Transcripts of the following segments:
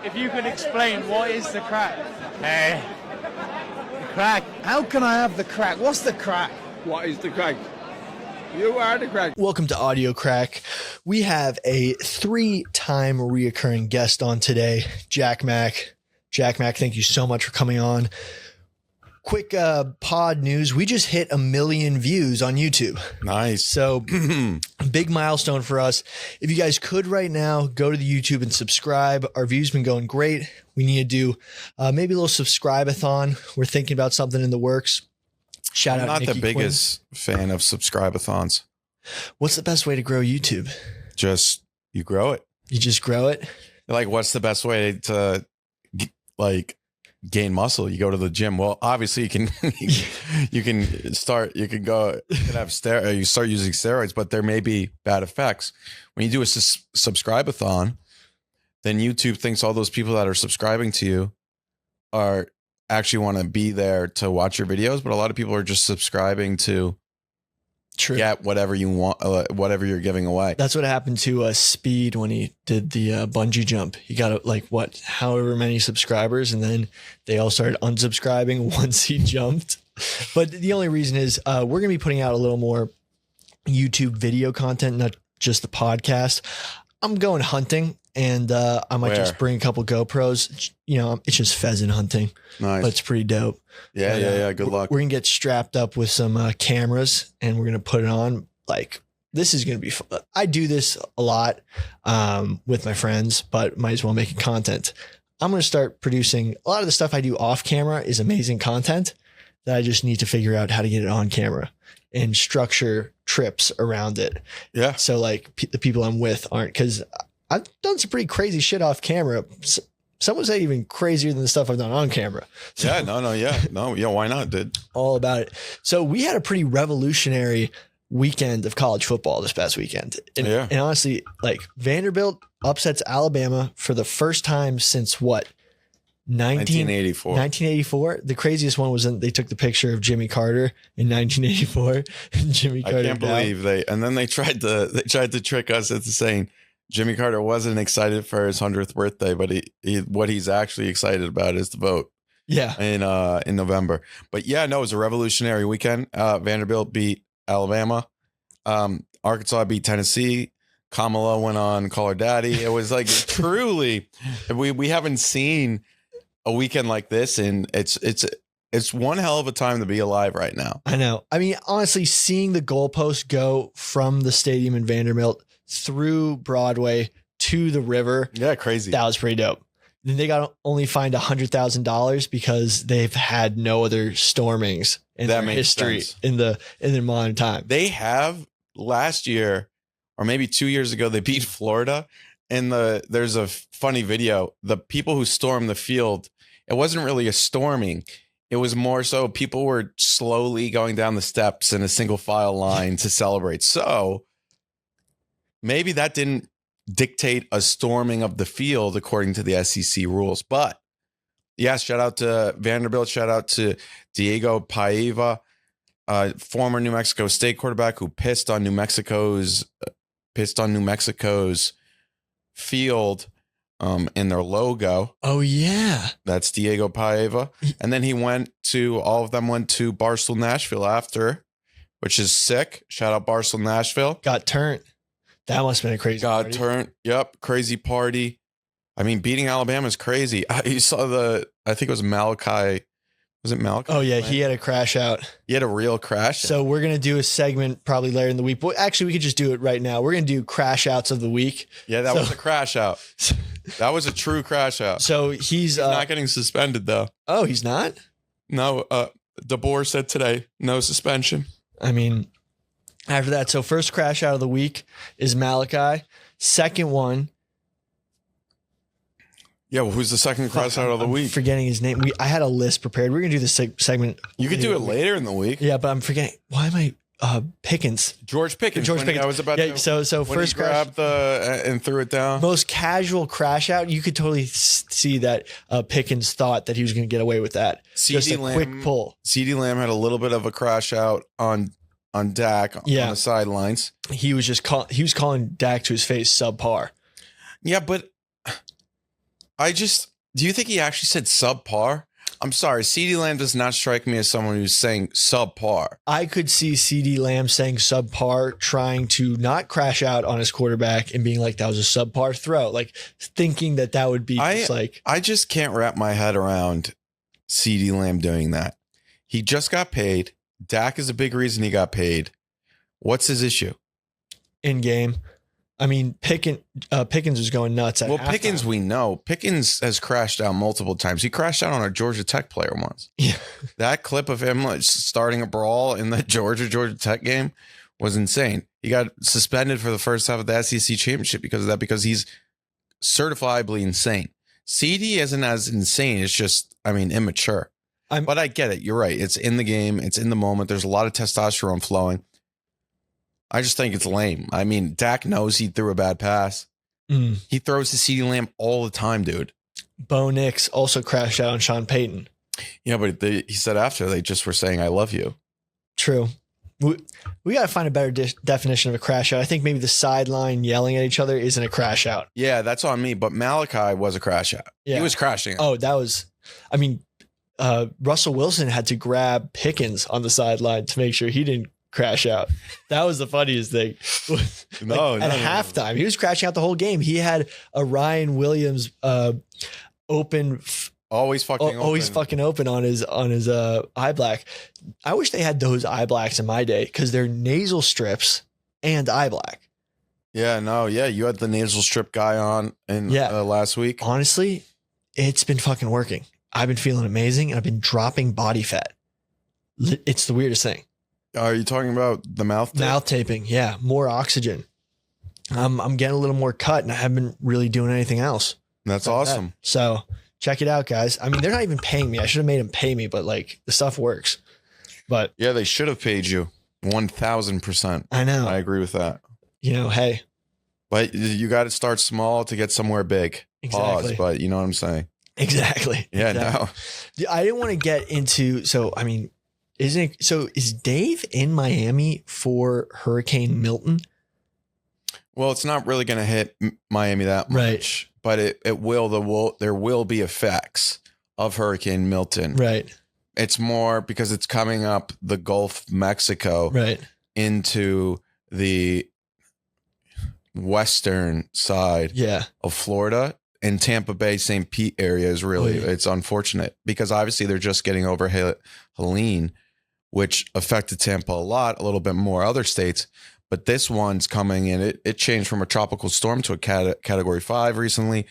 if you could explain what is the crack? Hey, The crack. how can I have the crack? What's the crack? What is the crack? You are the crack. Welcome to Audio Crack. We have a 3-time reoccurring guest on today, Jack Mack. Jack Mack, thank you so much for coming on. Quick pod news. We just hit 1 million views on YouTube. Nice. So big milestone for us. If you guys could right now, go to the YouTube and subscribe. Our views been going great. We need to do maybe a little subscribe-a-thon. We're thinking about something in the works. Shout I'm out not Nikki the biggest fan of subscribe-a-thons. What's the best way to grow YouTube? Just you grow it. You just grow it? Like, what's the best way to gain muscle? You go to the gym. Well, obviously you can you can have you start using steroids, but there may be bad effects. When you do a subscribe-a-thon, then YouTube thinks all those people that are subscribing to you are actually want to be there to watch your videos, but a lot of people are just subscribing to get whatever you want, whatever you're giving away. That's what happened to Speed when he did the bungee jump. He got however many subscribers, and then they all started unsubscribing once he jumped. But the only reason is we're going to be putting out a little more YouTube video content, not just the podcast. I'm going hunting, and I might just bring a couple GoPros. You know, it's just pheasant hunting. Nice. But it's pretty dope. Yeah. Good luck. We're going to get strapped up with some cameras, and we're going to put it on. Like, this is going to be fun. I do this a lot with my friends, but might as well make it content. I'm going to start producing a lot of the stuff I do off camera is amazing content that I just need to figure out how to get it on camera and structure trips around it. Yeah. So like the people I'm with aren't, because I've done some pretty crazy shit off camera. Some would say even crazier than the stuff I've done on camera. So, why not, dude? All about it. So we had a pretty revolutionary weekend of college football this past weekend. And honestly, like, Vanderbilt upsets Alabama for the first time since what? 1984. 1984. The craziest one was they took the picture of Jimmy Carter in 1984. And Jimmy Carter. I can't believe they tried to trick us into saying Jimmy Carter wasn't excited for his 100th birthday, but what he's actually excited about is the vote. Yeah. In November. But yeah, no, it was a revolutionary weekend. Vanderbilt beat Alabama. Arkansas beat Tennessee. Kamala went on Call Her Daddy. It was like truly, we haven't seen a weekend like this, and it's one hell of a time to be alive right now. I know. I mean, honestly, seeing the goalpost go from the stadium in Vanderbilt through Broadway to the river. Yeah, crazy. That was pretty dope. Then they got only fined $100,000 because they've had no other stormings in their history in their modern time. They have last year, or maybe 2 years ago, they beat Florida. And there's a funny video. The people who stormed the field, it wasn't really a storming. It was more so people were slowly going down the steps in a single file line to celebrate. So maybe that didn't dictate a storming of the field according to the SEC rules. But yeah, shout out to Vanderbilt. Shout out to Diego Paiva, former New Mexico State quarterback who pissed on New Mexico's field in their logo. Oh yeah, that's Diego Paiva. And then all of them went to Barstool Nashville after, which is sick. Shout out Barstool Nashville. Got turned. That must have been a crazy party. Turned. Yep. Crazy party. I mean, beating Alabama is crazy. You saw I think it was Malachi. Was it Malachi? Oh yeah. He had a crash out. He had a real crash. So we're going to do a segment probably later in the week. Well, actually we could just do it right now. We're going to do crash outs of the week. Yeah. That was a crash out. That was a true crash out. So he's not getting suspended though. Oh, he's not? No. DeBoer said today, no suspension. I mean, after that, so first crash out of the week is Malachi. Second one. Yeah, well, who's the second crash out of the week? Forgetting his name. I had a list prepared. We're going to do this segment. You could do it later in the week. Yeah, but I'm forgetting. Why am I Pickens? George Pickens. I was about to. So when first he grabbed and threw it down. Most casual crash out. You could totally see that Pickens thought that he was going to get away with that. Just a quick pull. CeeDee Lamb had a little bit of a crash out on Dak on the sidelines. He was just calling Dak to his face subpar. Yeah, but Do you think he actually said subpar? I'm sorry, CeeDee Lamb does not strike me as someone who's saying subpar. I could see CeeDee Lamb saying subpar, trying to not crash out on his quarterback and being like, that was a subpar throw. Like thinking that would be just like. I just can't wrap my head around CeeDee Lamb doing that. He just got paid. Dak is a big reason he got paid. What's his issue? In game. I mean, Pickens was going nuts. At halftime. Pickens, we know. Pickens has crashed out multiple times. He crashed out on a Georgia Tech player once. Yeah. That clip of him starting a brawl in the Georgia Tech game was insane. He got suspended for the first half of the SEC championship because of that, because he's certifiably insane. CD isn't as insane. It's just, immature. But I get it. You're right. It's in the game. It's in the moment. There's a lot of testosterone flowing. I just think it's lame. Dak knows he threw a bad pass. He throws to CeeDee Lamb all the time, dude. Bo Nix also crashed out on Sean Payton. Yeah, but he said after they just were saying, I love you. True. We got to find a better definition of a crash out. I think maybe the sideline yelling at each other isn't a crash out. Yeah, that's on me. But Malachi was a crash out. Yeah. He was crashing out. Oh, that was, Russell Wilson had to grab Pickens on the sideline to make sure he didn't crash out. That was the funniest thing. At halftime, he was crashing out the whole game. He had a Ryan Williams open, always fucking open on his eye black. I wish they had those eye blacks in my day, because they're nasal strips and eye black. Yeah, no, yeah, you had the nasal strip guy on last week. Honestly, it's been fucking working. I've been feeling amazing, and I've been dropping body fat. It's the weirdest thing. Are you talking about the mouth tape? Mouth taping, yeah. More oxygen. I'm getting a little more cut, and I haven't been really doing anything else. That's awesome. So check it out, guys. They're not even paying me. I should have made them pay me, but the stuff works. But yeah, they should have paid you 1,000%. I know. I agree with that. Hey. But you got to start small to get somewhere big. Exactly. Pause, but you know what I'm saying? Exactly. Yeah, exactly. No. I didn't want to get into, is Dave in Miami for Hurricane Milton? Well, it's not really going to hit Miami that much, right? But it will. There will be effects of Hurricane Milton, right? It's more because it's coming up the Gulf of Mexico, right, into the western side, of Florida. And Tampa Bay, St. Pete area is really, it's unfortunate because obviously they're just getting over Helene, which affected Tampa a little bit more other states. But this one's coming in. It changed from a tropical storm to a category 5 recently.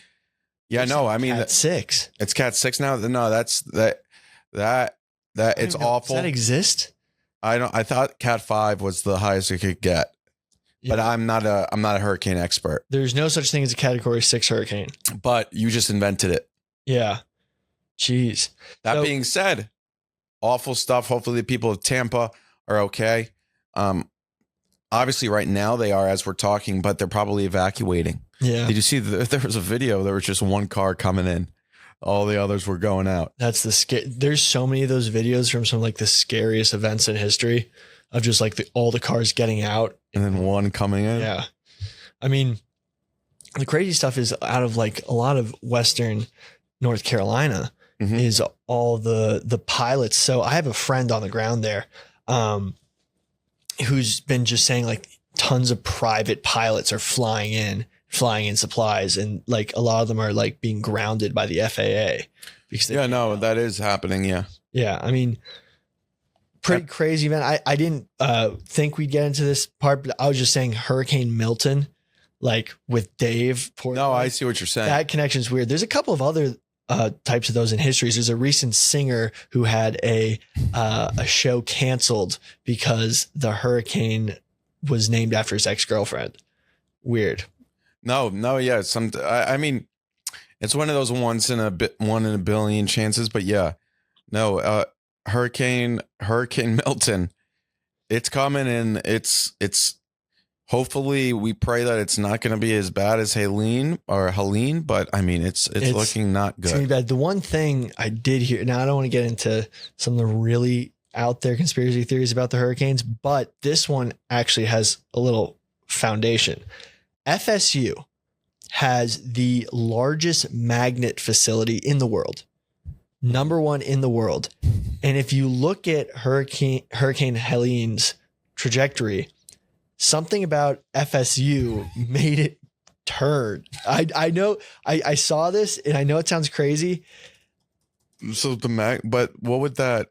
Yeah, no, Cat 6. It's Cat 6 now. No, that's it's awful. Does that exist? I thought Cat 5 was the highest it could get. But I'm not a hurricane expert. There's no such thing as a category 6 hurricane. But you just invented it. Yeah. Jeez. That being said, awful stuff. Hopefully the people of Tampa are okay. Obviously right now they are as we're talking, but they're probably evacuating. Yeah. Did you see there was a video? There was just one car coming in. All the others were going out. That's there's so many of those videos from some the scariest events in history of just all the cars getting out. And then one coming in. Yeah. The crazy stuff is out of a lot of Western North Carolina is all the pilots. So I have a friend on the ground there who's been just saying tons of private pilots are flying in supplies. And a lot of them are being grounded by the FAA. Because that is happening. Yeah. Yeah. Pretty crazy event. I didn't think we'd get into this part, but I was just saying Hurricane Milton, with Dave. No, I see what you're saying. That connection is weird. There's a couple of other types of those in histories. There's a recent singer who had a show canceled because the hurricane was named after his ex-girlfriend. Weird. No, yeah. It's one of those one in a billion chances, but yeah, no. Hurricane Milton, it's coming, and it's hopefully we pray that it's not going to be as bad as Helene, but it's looking not good. It's gonna be bad. The one thing I did hear, now I don't want to get into some of the really out there conspiracy theories about the hurricanes, but this one actually has a little foundation. FSU has the largest magnet facility in the world. Number one in the world. And if you look at Hurricane Helene's trajectory, something about FSU made it turn. I know I saw this and I know it sounds crazy. So but what would that,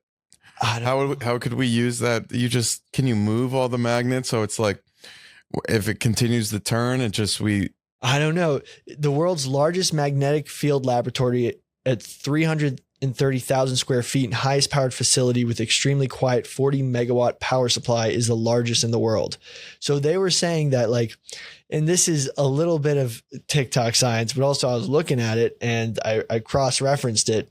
how could we use that? Can you move all the magnets? So it's like, if it continues to turn, I don't know. The world's largest magnetic field laboratory at 330,000 square feet and highest powered facility with extremely quiet 40 megawatt power supply is the largest in the world. So they were saying that, like, and this is a little bit of TikTok science, but also I was looking at it and I cross-referenced it.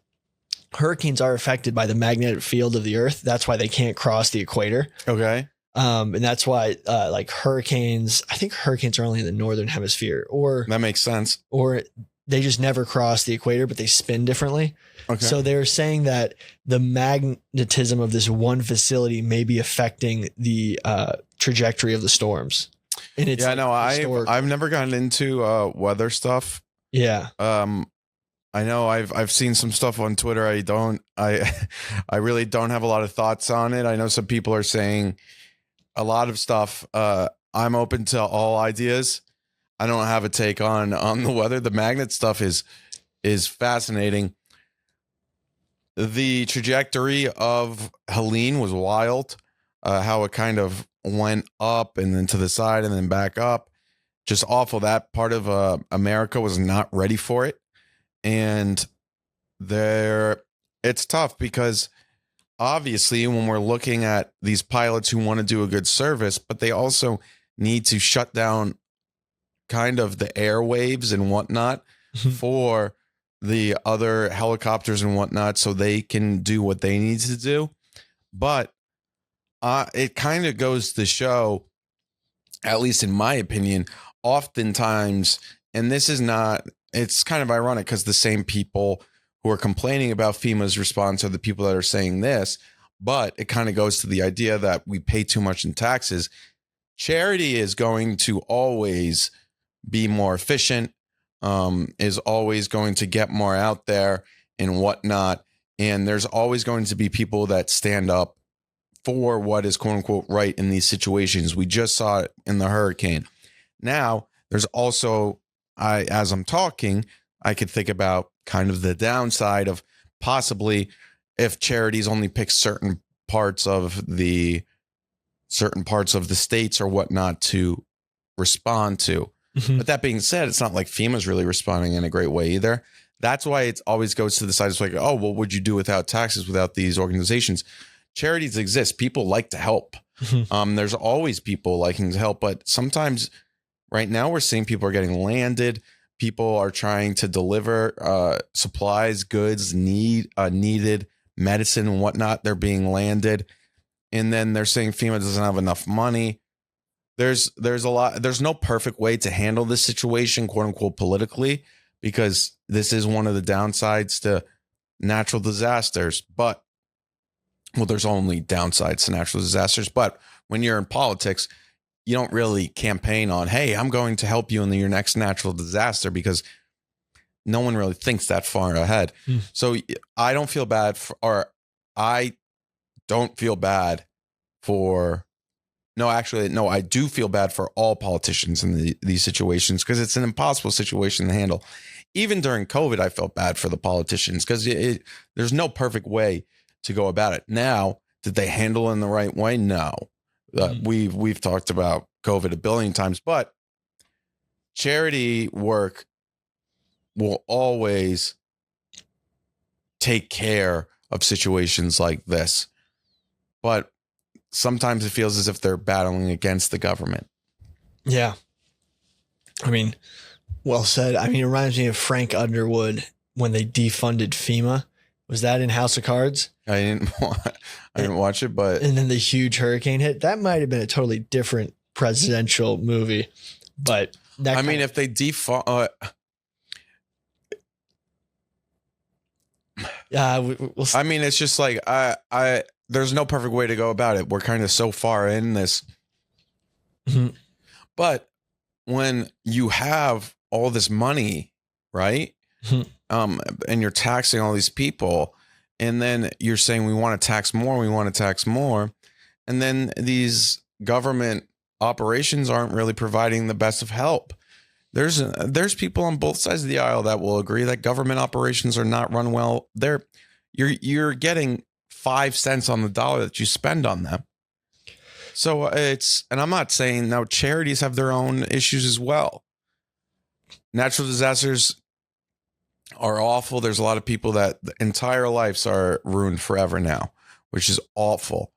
Hurricanes are affected by the magnetic field of the earth. That's why they can't cross the equator. okay. And that's why, like hurricanes, I think hurricanes are only in the northern hemisphere, or That makes sense. or they just never cross the equator, but they spin differently. Okay. So they're saying that the magnetism of this one facility may be affecting the trajectory of the storms. And it's I've never gotten into weather stuff. Yeah. I know I've seen some stuff on Twitter. I really don't have a lot of thoughts on it. I know some people are saying a lot of stuff. I'm open to all ideas. I don't have a take on the weather. The magnet stuff is fascinating. The trajectory of Helene was wild. How it kind of went up and then to the side and then back up. Just awful. That part of America was not ready for it. And it's tough because obviously when we're looking at these pilots who want to do a good service, but they also need to shut down kind of the airwaves and whatnot for the other helicopters and whatnot so they can do what they need to do. But it kind of goes to show, at least in my opinion, oftentimes, and this is not, it's kind of ironic because the same people who are complaining about FEMA's response are the people that are saying this, but it kind of goes to the idea that we pay too much in taxes. Charity is going to always be more efficient, is always going to get more out there and whatnot. And there's always going to be people that stand up for what is quote unquote right in these situations. We just saw it in the hurricane. Now, there's also, as I'm talking, I could think about kind of the downside of possibly if charities only pick certain parts of the states or whatnot to respond to. Mhm. But that being said, it's not like FEMA's really responding in a great way either. That's why it always goes to the side. It's like, oh, what would you do without taxes, without these organizations? Charities exist. People like to help. Mhm. There's always people liking to help, but sometimes right now we're seeing people are getting landed. People are trying to deliver supplies, goods, needed medicine and whatnot. They're being landed. And then they're saying FEMA doesn't have enough money. There's no perfect way to handle this situation, quote unquote, politically, because this is one of the downsides to natural disasters. But, well, there's only downsides to natural disasters. But when you're in politics, you don't really campaign on, hey, I'm going to help you in your next natural disaster, because no one really thinks that far ahead. So I don't feel bad I do feel bad for all politicians in these situations, because it's an impossible situation to handle. Even during COVID, I felt bad for the politicians because there's no perfect way to go about it. Now, did they handle it in the right way? No. We've talked about COVID a billion times, but charity work will always take care of situations like this. But sometimes it feels as if they're battling against the government. Yeah. I mean, well said. I mean, it reminds me of Frank Underwood when they defunded FEMA. Was that in House of Cards? I didn't watch it, but and then the huge hurricane hit. That might have been a totally different presidential movie, but if they defund, it's just like there's no perfect way to go about it. We're kind of so far in this, mm-hmm. But when you have all this money, right? And you're taxing all these people, and then you're saying we want to tax more, and then these government operations aren't really providing the best of help. There's people on both sides of the aisle that will agree that government operations are not run well. You're getting 5 cents on the dollar that you spend on them. So and I'm not saying now charities have their own issues as well. Natural disasters are awful. There's a lot of people that the entire lives are ruined forever now, which is awful.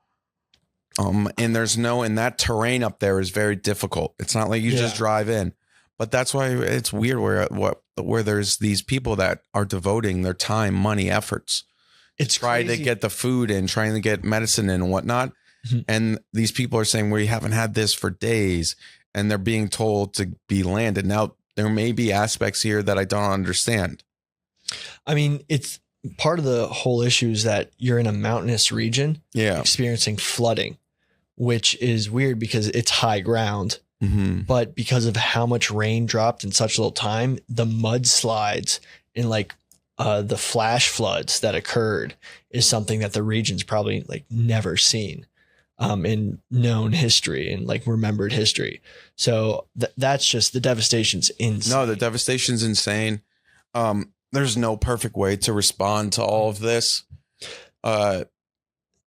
And that terrain up there is very difficult. It's not like you just drive in, but that's why it's weird where there's these people that are devoting their time, money, efforts to try to get the food in, trying to get medicine in and whatnot. And these people are saying, we haven't had this for days, and they're being told to be landed. Now, there may be aspects here that I don't understand. I mean, it's part of the whole issue is that you're in a mountainous region experiencing flooding, which is weird because it's high ground. But because of how much rain dropped in such little time, the mudslides and the flash floods that occurred is something that the region's probably never seen in known history and remembered history. So that's just the devastation's insane. No, the devastation's insane. There's no perfect way to respond to all of this.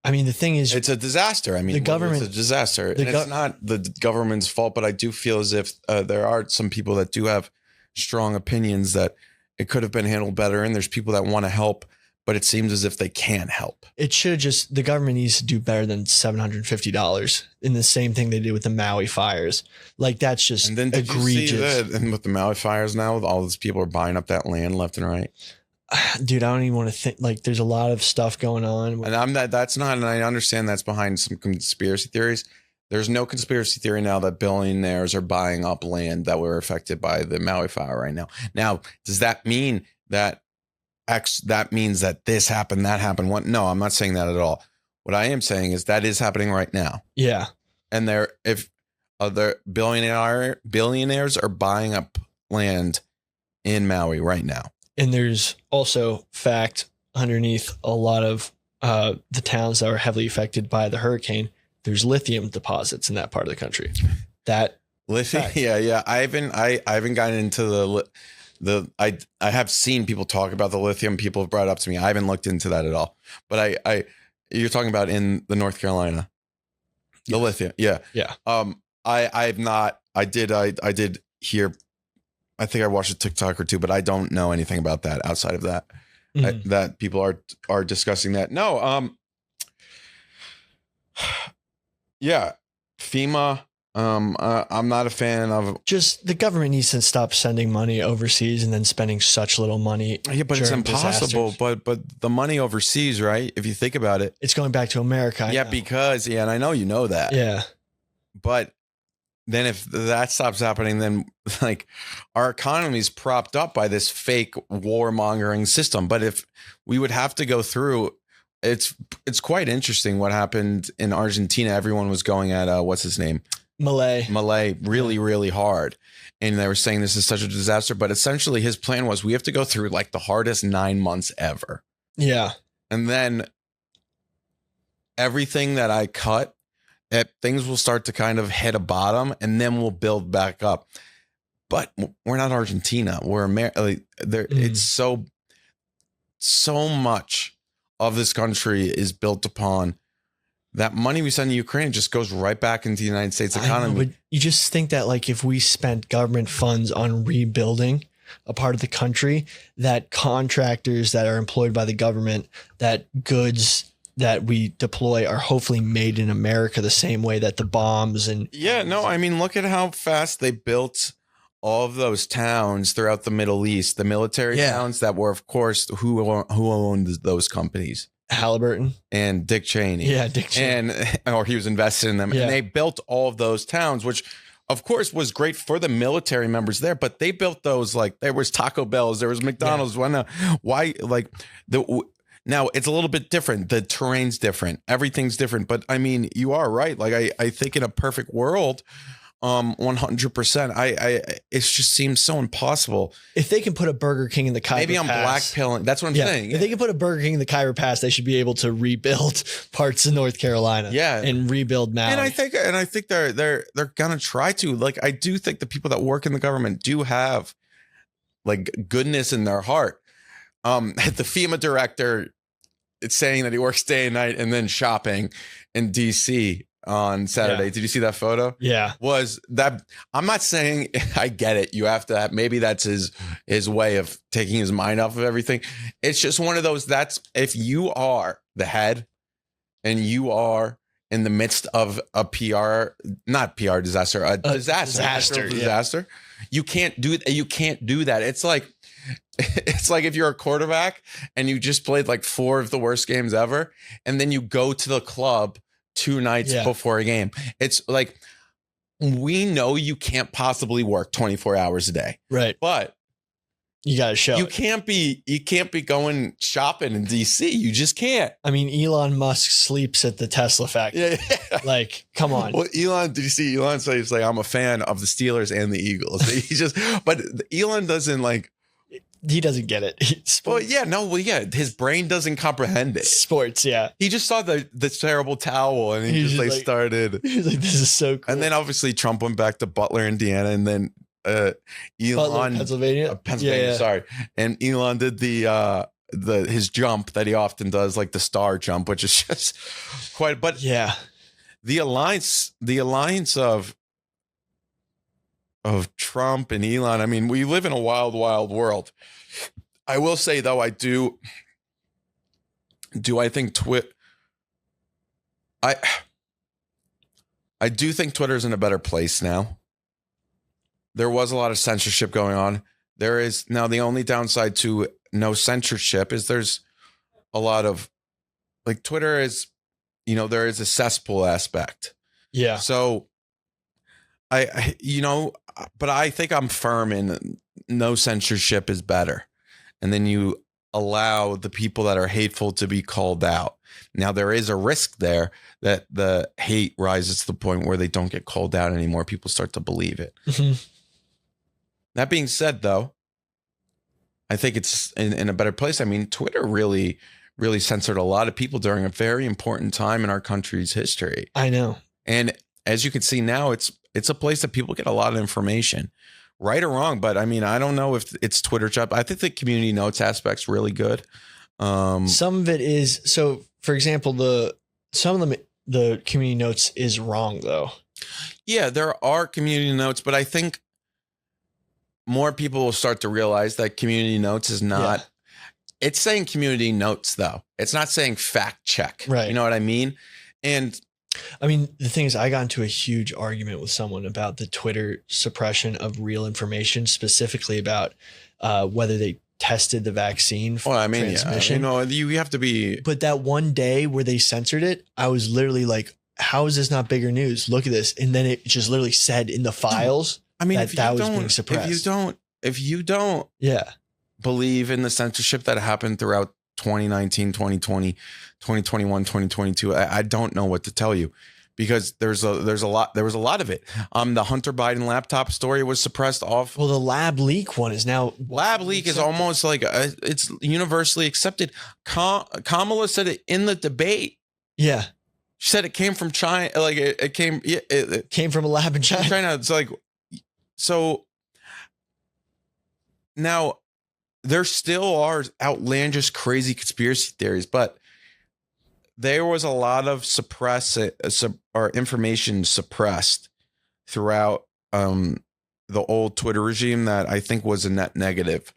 I mean, the thing is, it's a disaster. I mean, the government, it's a disaster. And it's not the government's fault, but I do feel as if there are some people that do have strong opinions that it could have been handled better. And there's people that want to help, but it seems as if they can't help. It should have the government needs to do better than $750 in the same thing they did with the Maui fires. That's just egregious. You see that? And with the Maui fires now, all these people are buying up that land left and right. Dude, I don't even want to think. There's a lot of stuff going on. And and I understand that's behind some conspiracy theories. There's no conspiracy theory now that billionaires are buying up land that were affected by the Maui fire right now. Now, does that mean that that means that this happened, that happened? What? No, I'm not saying that at all. What I am saying is that is happening right now. Yeah. And if other billionaires are buying up land in Maui right now. And there's also fact underneath a lot of the towns that are heavily affected by the hurricane. There's lithium deposits in that part of the country. That lithium, yeah. I haven't gotten into I have seen people talk about the lithium. People have brought it up to me. I haven't looked into that at all. But you're talking about in the North Carolina, the lithium, yeah. I've not. I did hear. I think I watched a TikTok or two, but I don't know anything about that outside of that. That people are discussing that. No, yeah, FEMA. I'm not a fan of. Just the government needs to stop sending money overseas and then spending such little money. Yeah, but it's impossible. But the money overseas, right? If you think about it, it's going back to America. And I know you know that. Yeah, but. Then if that stops happening, then our economy is propped up by this fake warmongering system. But if we would have to go through, it's quite interesting what happened in Argentina. Everyone was going at what's his name? Malay really, really hard. And they were saying this is such a disaster. But essentially his plan was we have to go through the hardest 9 months ever. Yeah. And then everything that I cut, things will start to kind of hit a bottom and then we'll build back up. But we're not Argentina. We're America. It's so much of this country is built upon that money we send to Ukraine just goes right back into the United States economy. But you just think that if we spent government funds on rebuilding a part of the country, that contractors that are employed by the government, that goods that we deploy are hopefully made in America the same way that the bombs and look at how fast they built all of those towns throughout the Middle East, the military towns that were, of course, who owned those companies? Halliburton and Dick Cheney. Yeah, Dick Cheney. Or he was invested in them. Yeah. And they built all of those towns, which of course was great for the military members there, but they built those there was Taco Bell's, there was McDonald's. Now it's a little bit different. The terrain's different. Everything's different. But I mean, you are right. I think in a perfect world, 100%. It just seems so impossible. If they can put a Burger King in the Khyber Maybe I'm Pass, blackpilling. That's what I'm saying. If they can put a Burger King in the Khyber Pass, they should be able to rebuild parts of North Carolina. Yeah. And rebuild Maui. And I think they're gonna try to. Like, I do think the people that work in the government do have like goodness in their heart. The FEMA director, it's saying that he works day and night and then shopping in DC on Saturday. Yeah. Did you see that photo? Yeah. Was that, I'm not saying, I get it. You have to have, maybe that's his way of taking his mind off of everything. It's just one of those, that's, if you are the head and you are in the midst of a not PR disaster, a disaster. You can't do that. It's like if you're a quarterback and you just played like 4 of the worst games ever, and then you go to the club 2 nights before a game. It's like, we know you can't possibly work 24 hours a day. Right. But you got to show you it. can't be going shopping in DC. You just can't. I mean, Elon Musk sleeps at the Tesla factory. Yeah. Like, come on. Well, Elon, did you see Elon say, he's like, I'm a fan of the Steelers and the Eagles. But Elon doesn't like, he doesn't get it. His brain doesn't comprehend it. Sports, yeah. He just saw the terrible towel and he just like started. He's like, this is so cool. And then obviously Trump went back to Butler, Indiana, and then Elon, Butler, Pennsylvania, yeah. Sorry, and Elon did his jump that he often does, like the star jump, which is just quite. But yeah, the alliance of Trump and Elon. I mean, we live in a wild, wild world. I will say though, I do I think I do think Twitter's in a better place now. There was a lot of censorship going on. There is now, the only downside to no censorship is there's a lot of, like, Twitter is, there is a cesspool aspect. Yeah. So but I think I'm firm in no censorship is better. And then you allow the people that are hateful to be called out. Now, there is a risk there that the hate rises to the point where they don't get called out anymore. People start to believe it. Mm-hmm. That being said, though, I think it's in a better place. I mean, Twitter really, really censored a lot of people during a very important time in our country's history. I know. And as you can see now, it's a place that people get a lot of information, right or wrong. But I mean, I don't know if it's Twitter chat. I think the community notes aspect's really good. Some of it is. So, for example, the community notes is wrong, though. Yeah, there are community notes, but I think more people will start to realize that community notes is not. Yeah. It's saying community notes, though. It's not saying fact check. Right. You know what I mean? And I mean, the thing is, I got into a huge argument with someone about the Twitter suppression of real information, specifically about whether they tested the vaccine for transmission. Yeah, you have to be. But that one day where they censored it, I was literally like, how is this not bigger news? Look at this. And then it just literally said in the files that was being suppressed. If you don't believe in the censorship that happened throughout 2019, 2020, 2021, 2022, I don't know what to tell you, because there was a lot of it. The Hunter Biden laptop story was suppressed off. Well, the lab leak one is now is almost like it's universally accepted. Kamala said it in the debate. Yeah. She said it came from China. Like it came. Yeah, it came from a lab in China. China. It's like, so now there still are outlandish, crazy conspiracy theories, but there was a lot of information suppressed throughout the old Twitter regime that I think was a net negative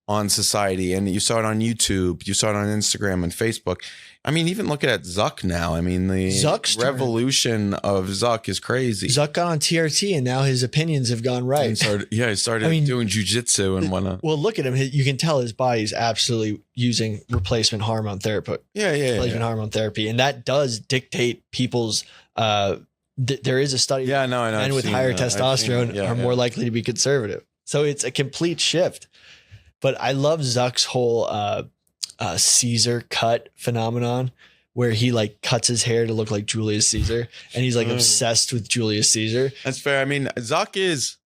on society. And you saw it on YouTube, you saw it on Instagram and Facebook. I mean, even looking at Zuck now, I mean, the revolution of Zuck is crazy. Zuck got on TRT and now his opinions have gone right. He started doing jujitsu and whatnot. Well, look at him. You can tell his body's absolutely using replacement hormone therapy. Replacement hormone therapy. And that does dictate people's, there is a study. Yeah, no, I know. Men with higher testosterone are more likely to be conservative. So it's a complete shift. But I love Zuck's whole Caesar cut phenomenon, where he like cuts his hair to look like Julius Caesar, and he's like obsessed with Julius Caesar. That's fair. I mean, Zuck is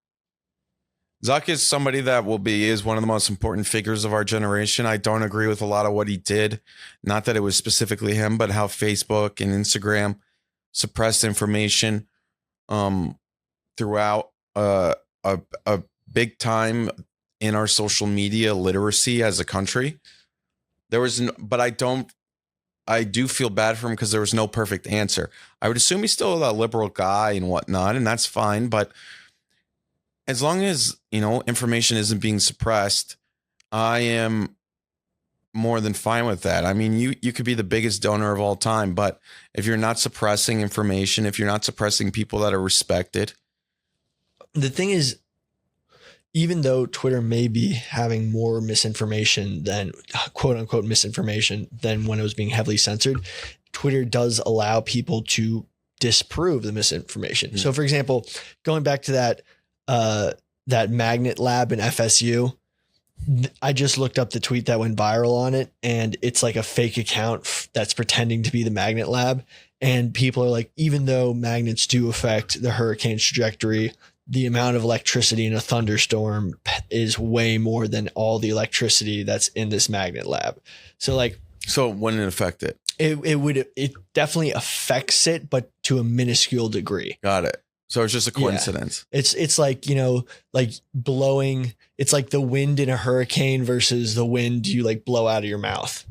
somebody that is one of the most important figures of our generation. I don't agree with a lot of what he did. Not that it was specifically him, but how Facebook and Instagram suppressed information throughout a big time in our social media literacy as a country. But I do feel bad for him because there was no perfect answer. I would assume he's still a liberal guy and whatnot, and that's fine. But as long as, information isn't being suppressed, I am more than fine with that. I mean, you could be the biggest donor of all time, but if you're not suppressing information, if you're not suppressing people that are respected. The thing is, even though Twitter may be having more misinformation than quote unquote misinformation than when it was being heavily censored, Twitter does allow people to disprove the misinformation. Mm-hmm. So for example, going back to that magnet lab in FSU, I just looked up the tweet that went viral on it, and it's like a fake account that's pretending to be the magnet lab. And people are like, even though magnets do affect the hurricane's trajectory, the amount of electricity in a thunderstorm is way more than all the electricity that's in this magnet lab. So like, so it wouldn't affect it. It definitely affects it, but to a minuscule degree. Got it. So it's just a coincidence. Yeah. It's like, like blowing, it's like the wind in a hurricane versus the wind you like blow out of your mouth.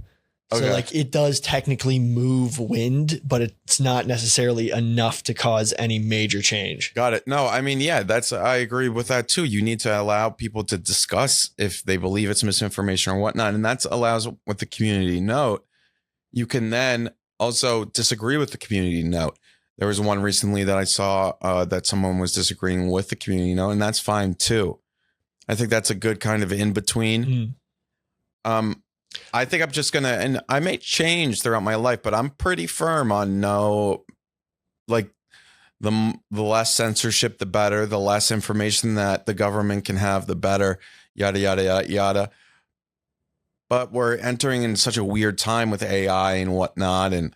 Okay. So like it does technically move wind, but it's not necessarily enough to cause any major change. Got it. No, I mean, yeah, I agree with that too. You need to allow people to discuss if they believe it's misinformation or whatnot. And that allows with the community note. You can then also disagree with the community note. There was one recently that I saw that someone was disagreeing with the community note, and that's fine too. I think that's a good kind of in between. I think I'm just going to, and I may change throughout my life, but I'm pretty firm on no, like the less censorship, the better, the less information that the government can have, the better, yada, yada, yada, yada. But we're entering in such a weird time with AI and whatnot. And,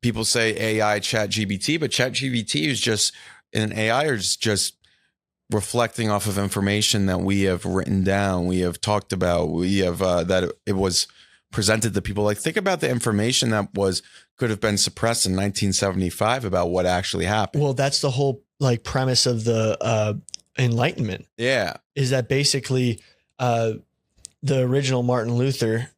people say AI, ChatGPT, but ChatGPT is just, and AI is just reflecting off of information that we have written down, we have talked about, we have that it was presented to people. Like, think about the information that could have been suppressed in 1975 about what actually happened. Well, that's the whole like premise of the Enlightenment. Yeah, is that basically the original Martin Luther,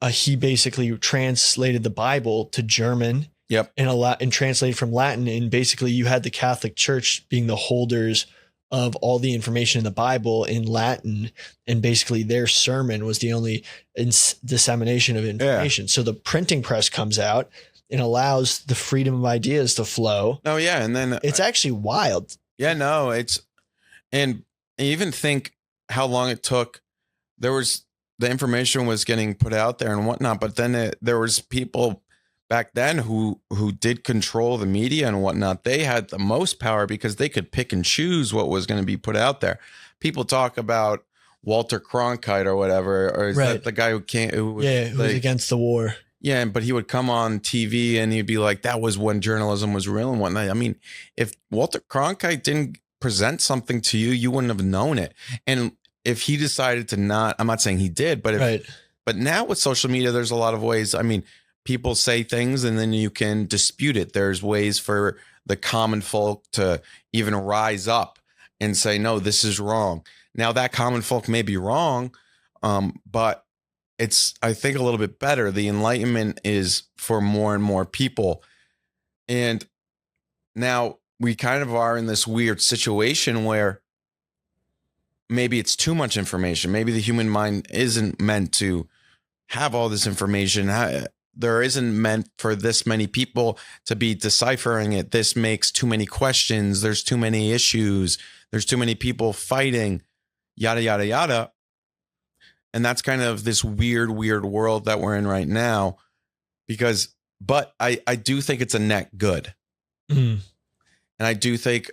he basically translated the Bible to German. Yep, and translated from Latin, and basically you had the Catholic Church being the holders of all the information in the Bible in Latin, and basically their sermon was the only dissemination of information. Yeah. So the printing press comes out and allows the freedom of ideas to flow. Oh yeah, and then it's actually wild. Yeah, no, and even think how long it took. The information was getting put out there and whatnot, but then there was people back then who did control the media and whatnot. They had the most power because they could pick and choose what was going to be put out there. People talk about Walter Cronkite or whatever, or is that the guy who was against the war? Yeah, but he would come on TV and he'd be like, that was when journalism was real and whatnot. I mean, if Walter Cronkite didn't present something to you, you wouldn't have known it. And if he decided to not, I'm not saying he did, but but now with social media, there's a lot of ways. I mean, people say things and then you can dispute it. There's ways for the common folk to even rise up and say, no, this is wrong. Now that common folk may be wrong, but it's, I think, a little bit better. The Enlightenment is for more and more people. And now we kind of are in this weird situation where maybe it's too much information. Maybe the human mind isn't meant to have all this information. There isn't meant for this many people to be deciphering it. This makes too many questions. There's too many issues. There's too many people fighting, yada, yada, yada. And that's kind of this weird world that we're in right now but I do think it's a net good. And I do think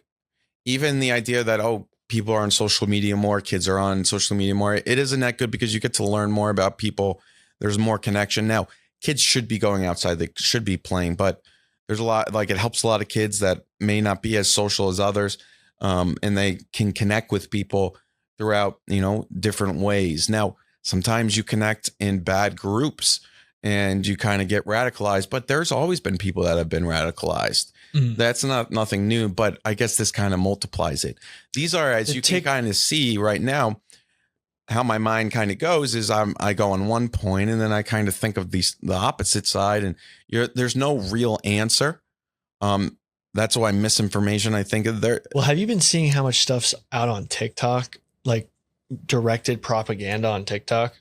even the idea that, people are on social media more, kids are on social media more, it is a net good because you get to learn more about people. There's more connection. Now, kids should be going outside. They should be playing, but there's a lot, like, it helps a lot of kids that may not be as social as others. And they can connect with people throughout, different ways. Now, sometimes you connect in bad groups and you kind of get radicalized, but there's always been people that have been radicalized. That's nothing new, but I guess this kind of multiplies it. These are, as you can kind of see right now, how my mind kind of goes is I go on one point and then I kind of think of the opposite side, and there's no real answer. That's why misinformation, I think, of there. Well, have you been seeing how much stuff's out on TikTok, like directed propaganda on TikTok?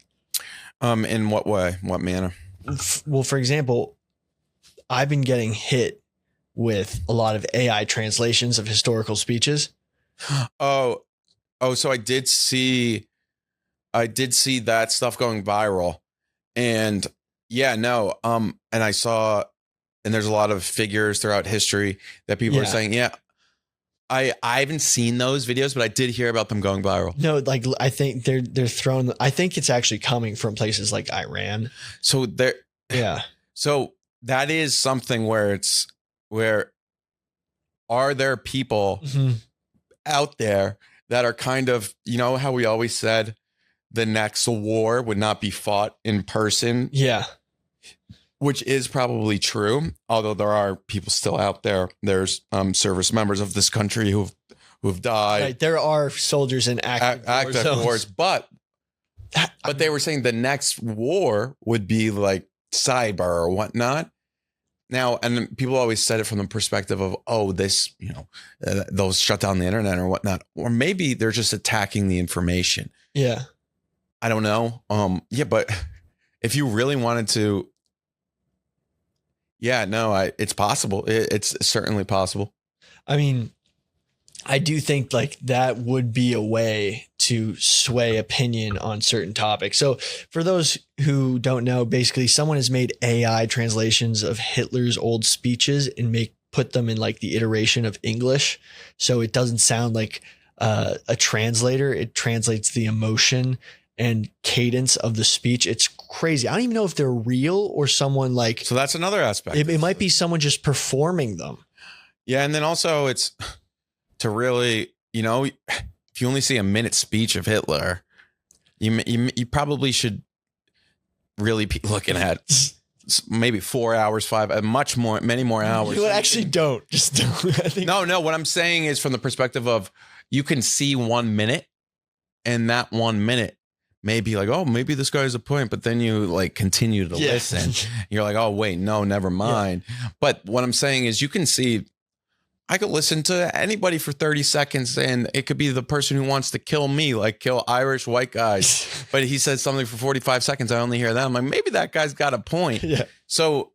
In what way? What manner? Well, for example, I've been getting hit with a lot of AI translations of historical speeches. So I did see that stuff going viral, and and I saw, and there's a lot of figures throughout history that people are saying, I haven't seen those videos, but I did hear about them going viral. No, like, I think they're thrown. I think it's actually coming from places like Iran. So so that is something where are there people out there that are kind of, how we always said the next war would not be fought in person. Yeah. Which is probably true, although there are people still out there. There's service members of this country who've died. Right. There are soldiers in active wars, but they were saying the next war would be like cyber or whatnot. Now, and people always said it from the perspective of, they'll shut down the internet or whatnot, or maybe they're just attacking the information. Yeah, I don't know. But if you really wanted to. Yeah, no, it's possible. It's certainly possible. I mean, I do think like that would be a way to sway opinion on certain topics. So for those who don't know, basically someone has made AI translations of Hitler's old speeches and put them in like the iteration of English. So it doesn't sound like a translator. It translates the emotion and cadence of the speech. It's crazy. I don't even know if they're real or someone like. So that's another aspect. It might be someone just performing them. Yeah. And then also it's to really, if you only see a minute speech of Hitler, you probably should really be looking at maybe 4 hours, many more hours. You actually don't. Just don't. No. What I'm saying is from the perspective of you can see 1 minute, and that 1 minute may be like, oh, maybe this guy has a point, but then you like continue to listen. You're like, oh, wait, no, never mind. Yeah. But what I'm saying is you can see, I could listen to anybody for 30 seconds and it could be the person who wants to kill me, like kill Irish white guys. But he says something for 45 seconds. I only hear that. I'm like, maybe that guy's got a point. Yeah. So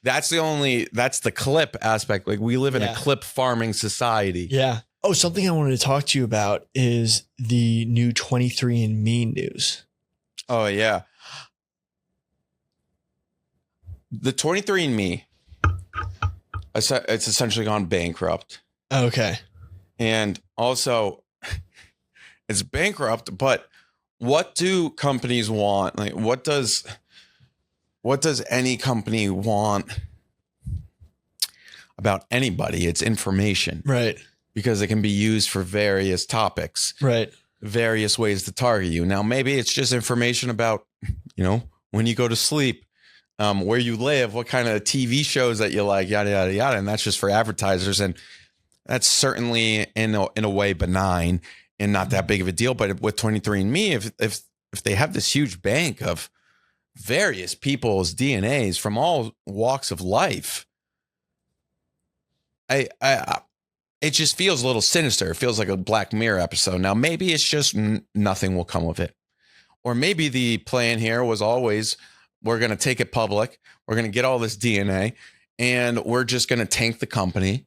that's the clip aspect. Like we live in a clip farming society. Yeah. Oh, something I wanted to talk to you about is the new 23andMe news. Oh, yeah. The 23andMe, it's essentially gone bankrupt. Okay. And also, it's bankrupt, but what do companies want? Like, what does any company want about anybody? It's information. Right. Because it can be used for various topics, right? Various ways to target you. Now, maybe it's just information about, when you go to sleep, where you live, what kind of TV shows that you like, yada, yada, yada. And that's just for advertisers. And that's certainly in a way benign and not that big of a deal. But with 23andMe, if they have this huge bank of various people's DNAs from all walks of life, it just feels a little sinister. It feels like a Black Mirror episode. Now, maybe it's just nothing will come of it. Or maybe the plan here was always, we're going to take it public. We're going to get all this DNA and we're just going to tank the company.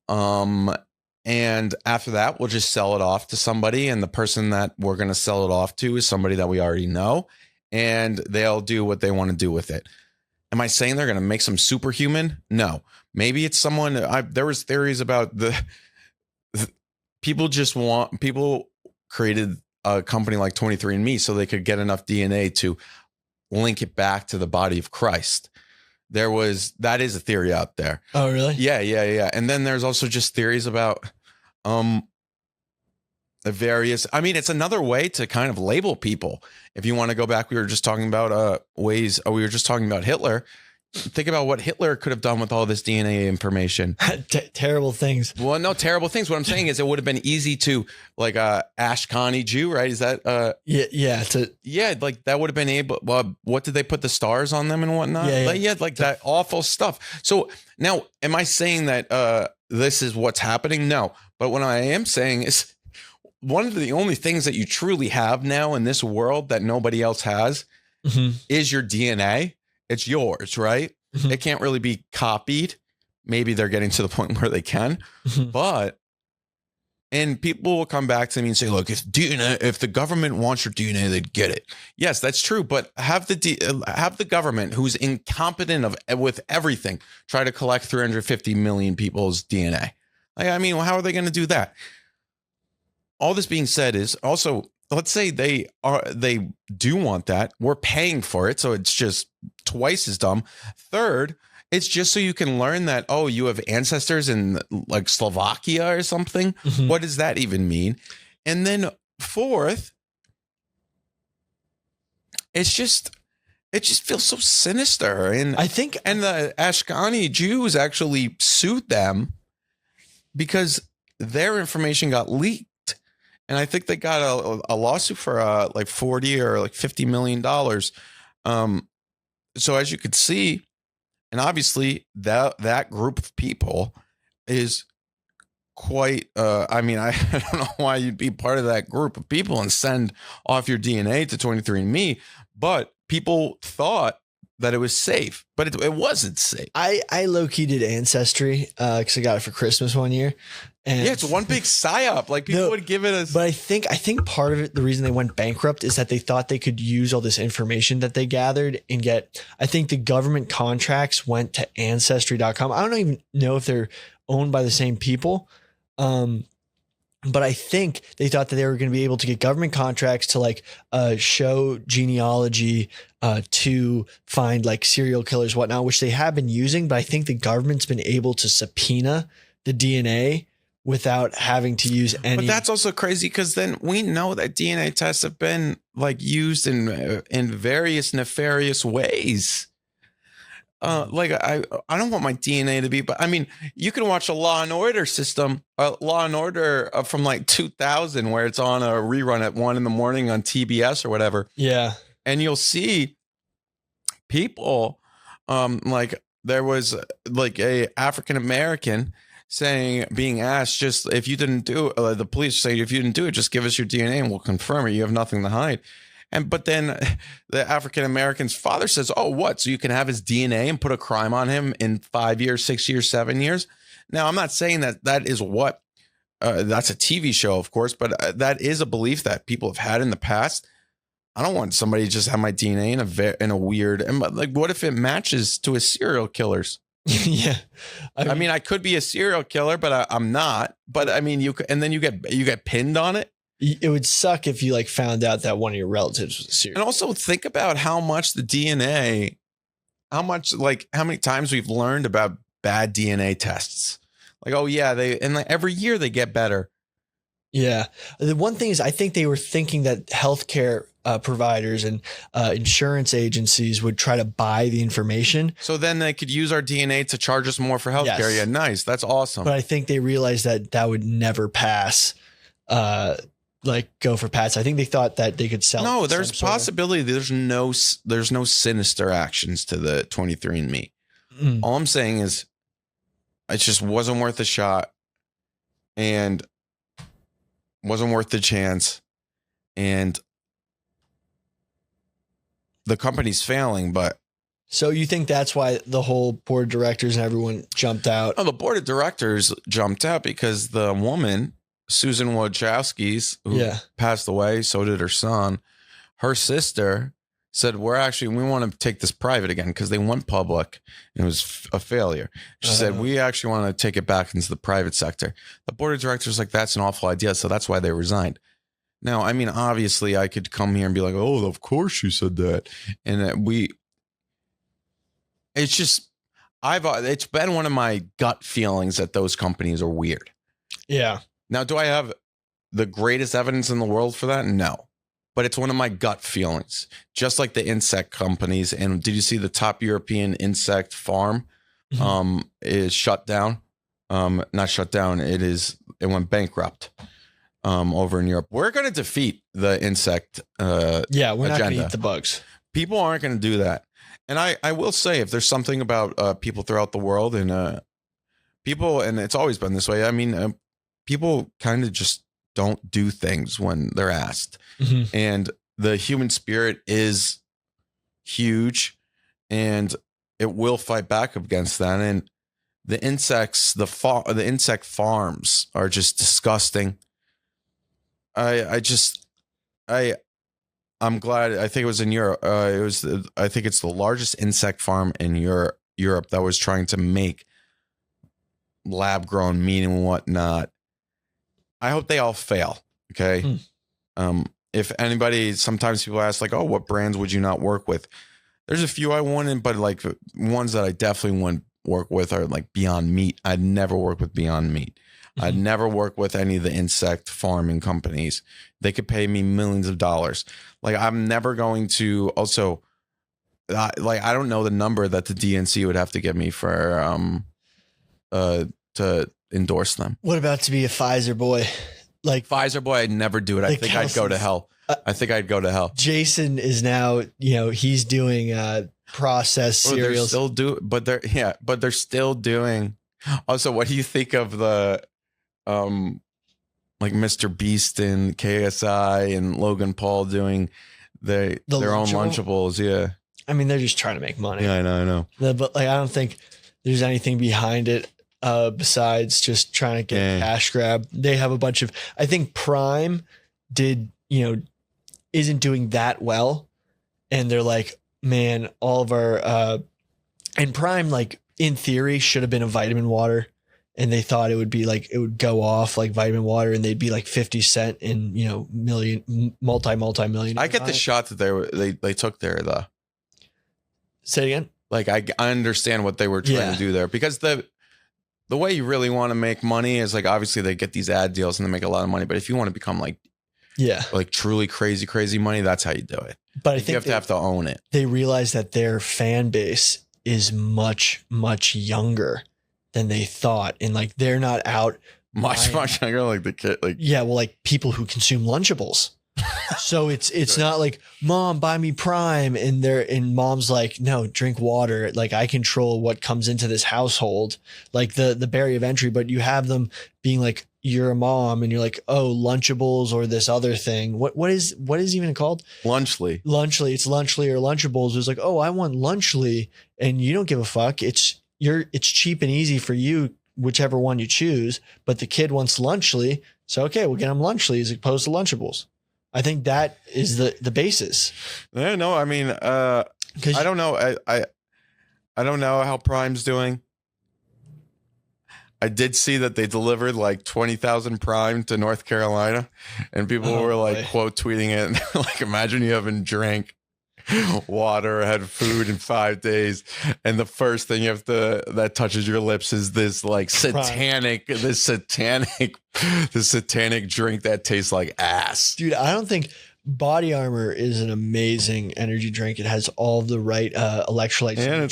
And after that, we'll just sell it off to somebody. And the person that we're going to sell it off to is somebody that we already know. And they'll do what they want to do with it. Am I saying they're going to make some superhuman? No. Maybe it's someone. There was theories about people created a company like 23andMe so they could get enough DNA to link it back to the body of Christ. That is a theory out there. Oh, really? Yeah. And then there's also just theories about the various, I mean, it's another way to kind of label people. If you want to go back, we were just talking about we were just talking about Hitler. Think about what Hitler could have done with all this DNA information. Terrible things. Well, no, terrible things. What I'm saying is it would have been easy to, like, Ashkani Jew, right? Is that Yeah. Like that would have been able. What did they put the stars on them and whatnot? Like that awful stuff. So now, am I saying that this is what's happening? No, but what I am saying is one of the only things that you truly have now in this world that nobody else has is your DNA. It's yours, right? It can't really be copied. Maybe they're getting to the point where they can, and people will come back to me and say, look, if the government wants your DNA, they'd get it. Yes, that's true. But have the government, who's incompetent with everything, try to collect 350 million people's DNA. I mean, how are they going to do that? All this being said is also, let's say they do want that. We're paying for it. So it's just twice as dumb. Third, it's just so you can learn that, oh, you have ancestors in like Slovakia or something. What does that even mean? And then fourth, it just feels so sinister. And and the Ashkani Jews actually sued them because their information got leaked. And I think they got a lawsuit for like 40 or like $50 million. So as you could see, and obviously that group of people is quite, I mean, I don't know why you'd be part of that group of people and send off your DNA to 23andMe, but people thought that it was safe, but it wasn't safe. I low-key did Ancestry because I got it for Christmas one year. And yeah, it's one big psyop. Like people would give it a. But I think part of it, the reason they went bankrupt is that they thought they could use all this information that they gathered and get. I think the government contracts went to Ancestry.com. I don't even know if they're owned by the same people. But I think they thought that they were going to be able to get government contracts to like show genealogy to find like serial killers, whatnot, which they have been using. But I think the government's been able to subpoena the DNA without having to use any. But that's also crazy because then we know that DNA tests have been like used in various nefarious ways. Like I don't want my DNA to be, but I mean, you can watch a Law and Order system, Law and Order from like 2000, where it's on a rerun at 1 a.m. on TBS or whatever. Yeah, and you'll see people, like there was like a African American being asked, just if you didn't do it, the police say if you didn't do it, just give us your DNA and we'll confirm it. You have nothing to hide. But then the African American's father says, oh, what? So you can have his DNA and put a crime on him in 5 years, 6 years, 7 years. Now, I'm not saying that is what that's a TV show, of course, but that is a belief that people have had in the past. I don't want somebody to just have my DNA in a weird, and like, what if it matches to a serial killer's? Yeah. I mean, I could be a serial killer, but I'm not. But I mean, you get pinned on it. It would suck if you like found out that one of your relatives was a serial. And also think about how much the DNA, how many times we've learned about bad DNA tests. Like, oh yeah, like every year they get better. Yeah. The one thing is, I think they were thinking that healthcare providers and insurance agencies would try to buy the information. So then they could use our DNA to charge us more for healthcare. Yes. Yeah, nice. That's awesome. But I think they realized that would never pass. Like go for Pats. I think they thought that they could sell. No, there's possibility. There's no sinister actions to the 23andMe. All I'm saying is it just wasn't worth a shot and wasn't worth the chance. And the company's failing, but. So you think that's why the whole board of directors and everyone jumped out? Oh, the board of directors jumped out because the woman, Susan Wojcicki, who passed away, so did her son. Her sister said, we want to take this private again because they went public and it was a failure. She said, we actually want to take it back into the private sector. The board of directors like, that's an awful idea. So that's why they resigned. Now, I mean, obviously, I could come here and be like, "Oh, of course you said that," and it's just, it's been one of my gut feelings that those companies are weird. Yeah. Now, do I have the greatest evidence in the world for that? No, but it's one of my gut feelings. Just like the insect companies. And did you see the top European insect farm is shut down? Not shut down. It went bankrupt. Over in Europe, we're going to defeat the insect. We're not going agenda. to eat the bugs. People aren't going to do that. And I will say, if there's something about people throughout the world and people, and it's always been this way. I mean, people kind of just don't do things when they're asked. And the human spirit is huge, and it will fight back against that. And the insects, the insect farms are just disgusting. I'm glad. I think it was in Europe. I think it's the largest insect farm in Europe that was trying to make lab grown meat and whatnot. I hope they all fail. Okay. If anybody, sometimes people ask like, "Oh, what brands would you not work with?" There's a few I wouldn't, but like ones that I definitely wouldn't work with are like Beyond Meat. I'd never work with Beyond Meat. I'd never work with any of the insect farming companies. They could pay me millions of dollars. Like, I'm never going to also, like, I don't know the number that the DNC would have to give me for, to endorse them. What about to be a Pfizer boy? Like Pfizer boy, I'd never do it. I think I'd go to hell. I think I'd go to hell. Jason is now, he's doing processed cereals. But they're still doing. Also, what do you think of the, like Mr. Beast and KSI and Logan Paul doing their own Lunchables? Yeah. I mean, they're just trying to make money. Yeah, I know. But like, I don't think there's anything behind it besides just trying to get cash grab. They have a bunch of, I think Prime isn't doing that well. And they're like, man, all of our, and Prime, like in theory, should have been a vitamin water. And they thought it would be like, it would go off like vitamin water and they'd be like 50 cent in, multi-million. I get the shot that they took there though. Say it again. Like I understand what they were trying to do there, because the way you really want to make money is like, obviously they get these ad deals and they make a lot of money. But if you want to become like truly crazy money, that's how you do it. But I think you have to own it. They realize that their fan base is much younger than they thought. And like, they're not out much younger, like the kid, like, like people who consume Lunchables. So it's not like, Mom, buy me Prime. And mom's like, no, drink water. Like, I control what comes into this household, like the barrier of entry. But you have them being like, you're a mom and you're like, oh, Lunchables or this other thing. What is even called? Lunchly. It's Lunchly or Lunchables. It's like, oh, I want Lunchly, and you don't give a fuck. It's cheap and easy for you, whichever one you choose. But the kid wants Lunchly, so okay, we'll get him Lunchly as opposed to Lunchables. I think that is the basis. No, I mean, I don't know. I don't know how Prime's doing. I did see that they delivered like 20,000 Prime to North Carolina, and people were like quote tweeting it. Like, imagine you haven't drank water, had food in 5 days, and the first thing that touches your lips is this like satanic drink that tastes like ass. Dude, I don't think Body Armor is an amazing energy drink. It has all the right electrolytes, and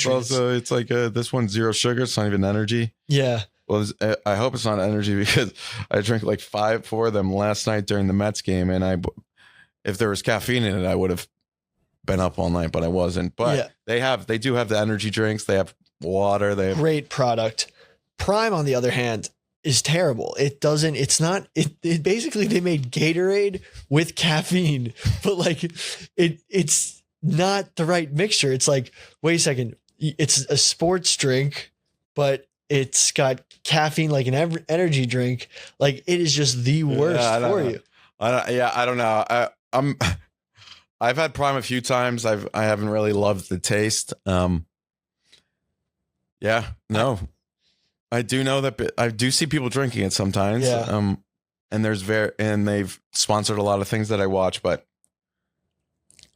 it's like this one's zero sugar. It's not even energy. Yeah. Well, I hope it's not energy, because I drank like 4 of them last night during the Mets game, and if there was caffeine in it, I would have been up all night, but I wasn't. But they do have the energy drinks. They have water. They have great product. Prime, on the other hand, is terrible. It basically, they made Gatorade with caffeine, but like it's not the right mixture. It's like, wait a second, it's a sports drink, but it's got caffeine like an energy drink. Like, it is just the worst for you. I don't know. I've had Prime a few times. I haven't really loved the taste. I do know that I do see people drinking it sometimes. Yeah. and they've sponsored a lot of things that I watch, but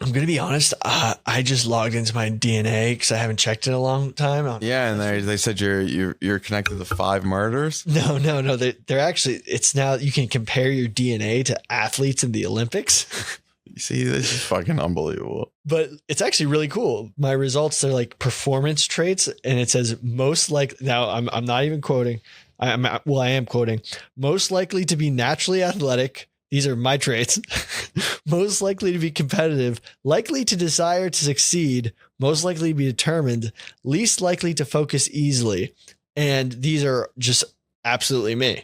I'm gonna be honest. I just logged into my DNA because I haven't checked in a long time. yeah, and they said you're connected to 5 murders. No. They're actually. It's now you can compare your DNA to athletes in the Olympics. You see, this is fucking unbelievable. But it's actually really cool. My results are like performance traits, and it says most like. Now I'm not even quoting. I am quoting. Most likely to be naturally athletic. These are my traits. Most likely to be competitive, likely to desire to succeed, most likely to be determined, least likely to focus easily. And these are just absolutely me.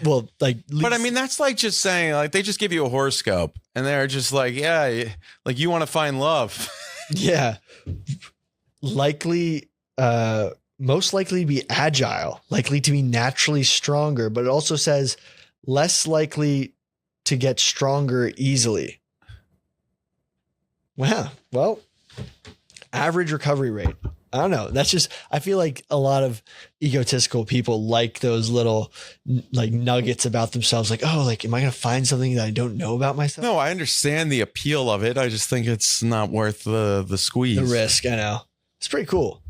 Well, like, But I mean, that's like just saying, like, they just give you a horoscope and they're just like, yeah, like you want to find love. yeah, likely, most likely to be agile, likely to be naturally stronger, but it also says less likely to get stronger easily. Wow. Well, average recovery rate. I don't know. That's just, I feel like a lot of egotistical people like those little like nuggets about themselves. Like, oh, like, am I going to find something that I don't know about myself? No, I understand the appeal of it. I just think it's not worth the squeeze. The risk. I know. It's pretty cool,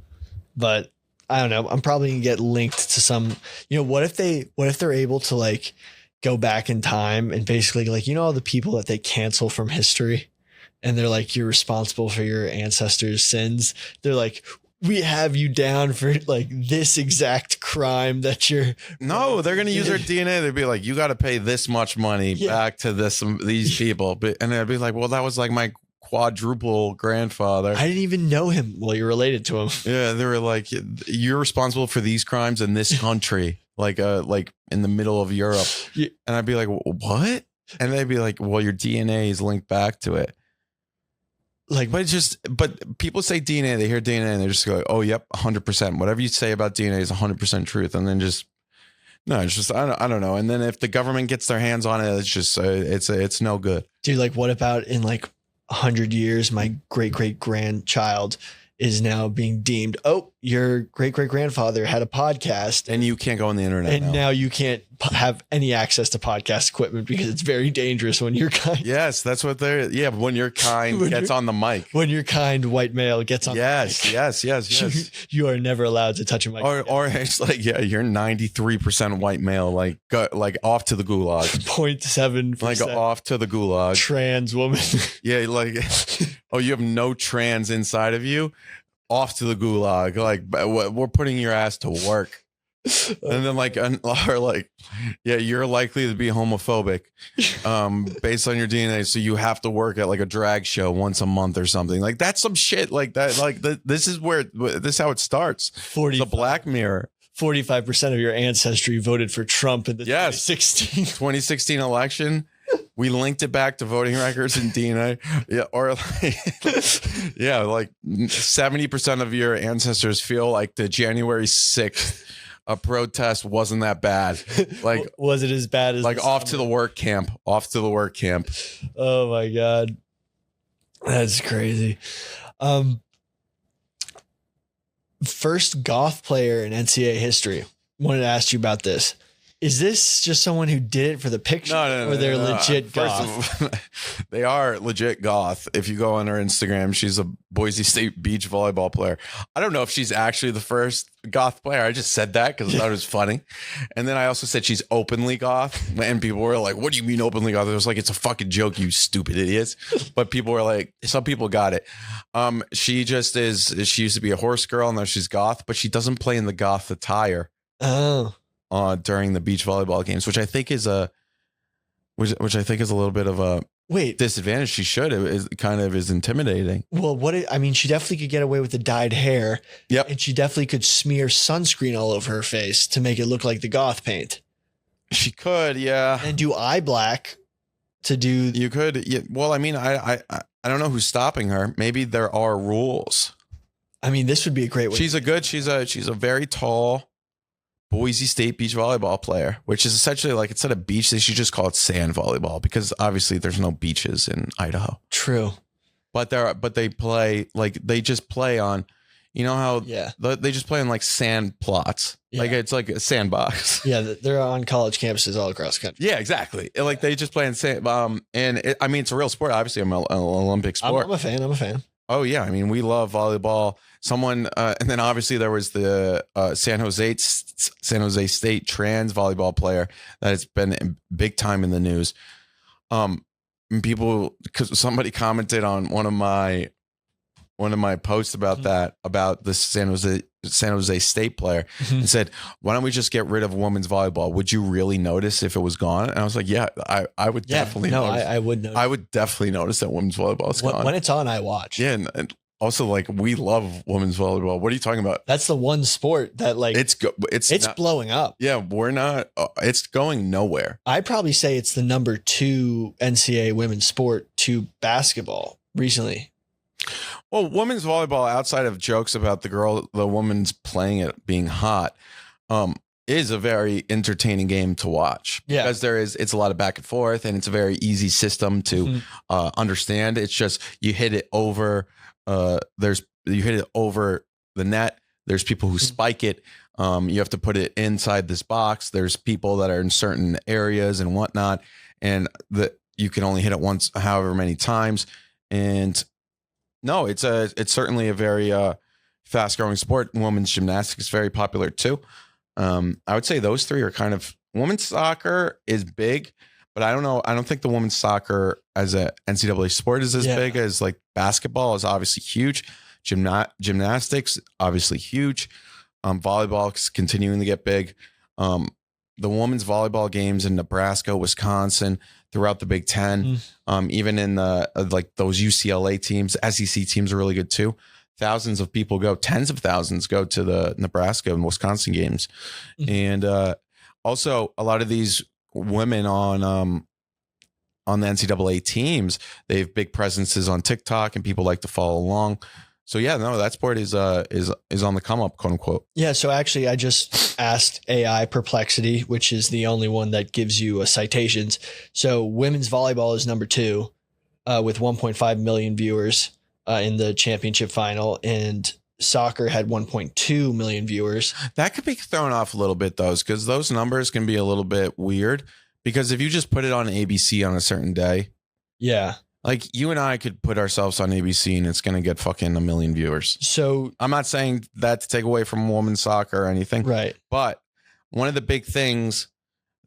but I don't know. I'm probably gonna get linked to some, what if they're able to like go back in time and basically like, all the people that they cancel from history and they're like, you're responsible for your ancestors' sins. They're like, we have you down for like this exact crime that you're. No, they're going to use their DNA. They'd be like, you got to pay this much money back to these people. And they'd be like, well, that was like my quadruple grandfather. I didn't even know him. Well, you're related to him. Yeah. They were like, you're responsible for these crimes in this country. like in the middle of Europe. Yeah. And I'd be like, what? And they'd be like, well, your DNA is linked back to it. Like, but people say DNA, they hear DNA and they just go, oh, yep, 100%. Whatever you say about DNA is 100% truth. And then I don't know. And then if the government gets their hands on it, it's just, it's no good. Dude, like what about in like 100 years, my great grandchild is now being deemed, oh, your great grandfather had a podcast. And you can't go on the internet. And now you can't have any access to podcast equipment because it's very dangerous when your kind. Yes, that's what when your kind gets on the mic. When your kind white male gets on the mic. Yes. You are never allowed to touch a mic. Or it's like, yeah, you're 93% white male, like off to the gulag. 0.7%. Like off to the gulag. Trans woman. Yeah, like, oh, you have no trans inside of you? Off to the gulag. Like, we're putting your ass to work. And then yeah, you're likely to be homophobic based on your DNA, so you have to work at like a drag show once a month or something. Like that's some shit like that. Like this is how it starts. The Black Mirror. 45% of your ancestry voted for Trump in the 2016 election. We linked it back to voting records and DNA. Yeah, or like 70% of your ancestors feel like the January 6th protest wasn't that bad. Like, was it as bad as like off to the work camp? Oh my God, that's crazy. First goth player in NCAA history. Wanted to ask you about this. Is this just someone who did it for the picture? No, or they're legit goth? They are legit goth. If you go on her Instagram, she's a Boise State beach volleyball player. I don't know if she's actually the first goth player. I just said that because I thought it was funny. And then I also said she's openly goth. And people were like, what do you mean openly goth? I was like, it's a fucking joke, you stupid idiots. But people were like, some people got it. She just is. She used to be a horse girl. Now she's goth, but she doesn't play in the goth attire. Oh. During the beach volleyball games, which I think is a little bit of a disadvantage. She should. It kind of is intimidating. Well, she definitely could get away with the dyed hair. Yep. And she definitely could smear sunscreen all over her face to make it look like the goth paint. She could, yeah. And do eye black to do. You could. Yeah. Well, I mean, I don't know who's stopping her. Maybe there are rules. I mean, this would be a great way. She's a very tall Boise State beach volleyball player, which is essentially like, instead of beach, they should just call it sand volleyball because obviously there's no beaches in Idaho. True. But they play, like, they just play on, You know how Yeah. they just play in like sand plots. Yeah. Like it's like a sandbox. Yeah, they're on college campuses all across the country. Yeah, exactly. Like they just play in sand. I mean, it's a real sport. Obviously, I'm an Olympic sport. I'm a fan. Oh yeah, I mean, we love volleyball. And then obviously there was the San Jose State trans volleyball player that has been big time in the news. People, because somebody commented on one of my posts about that, about the San Jose State player, and said, "Why don't we just get rid of women's volleyball? Would you really notice if it was gone?" And I was like, "Yeah, I would definitely. No, notice. I would notice. I would definitely notice that women's volleyball is gone When it's on, I watch. Yeah, and also like we love women's volleyball. What are you talking about? That's the one sport that like It's not, blowing up. Yeah, we're not. It's going nowhere. I'd probably say it's the number 2 NCAA women's sport to basketball recently. Well, women's volleyball, outside of jokes about the woman's playing it being hot, is a very entertaining game to watch. Yeah. Because it's a lot of back and forth, and it's a very easy system to understand. It's just you hit it over. You hit it over the net. There's people who spike it. You have to put it inside this box. There's people that are in certain areas and whatnot, and you can only hit it once, however many times, and no, it's certainly a very fast growing sport. Women's gymnastics is very popular too. I would say those three are kind of. Women's soccer is big, but I don't know. I don't think the women's soccer as a NCAA sport is as big as like basketball is obviously huge. Gymnastics obviously huge. Volleyball is continuing to get big. The women's volleyball games in Nebraska, Wisconsin, throughout the Big Ten, even in the like those UCLA teams, SEC teams are really good too. Thousands of people go, tens of thousands go to the Nebraska and Wisconsin games, and also a lot of these women on the NCAA teams, they have big presences on TikTok, and people like to follow along. So yeah, no, that sport is on the come up, quote unquote. Yeah. So actually, I just asked AI Perplexity, which is the only one that gives you citations. So women's volleyball is number 2 with 1.5 million viewers in the championship final, and soccer had 1.2 million viewers. That could be thrown off a little bit, though, because those numbers can be a little bit weird. Because if you just put it on ABC on a certain day, yeah. Like you and I could put ourselves on ABC and it's going to get fucking 1 million viewers. So I'm not saying that to take away from women's soccer or anything. Right. But one of the big things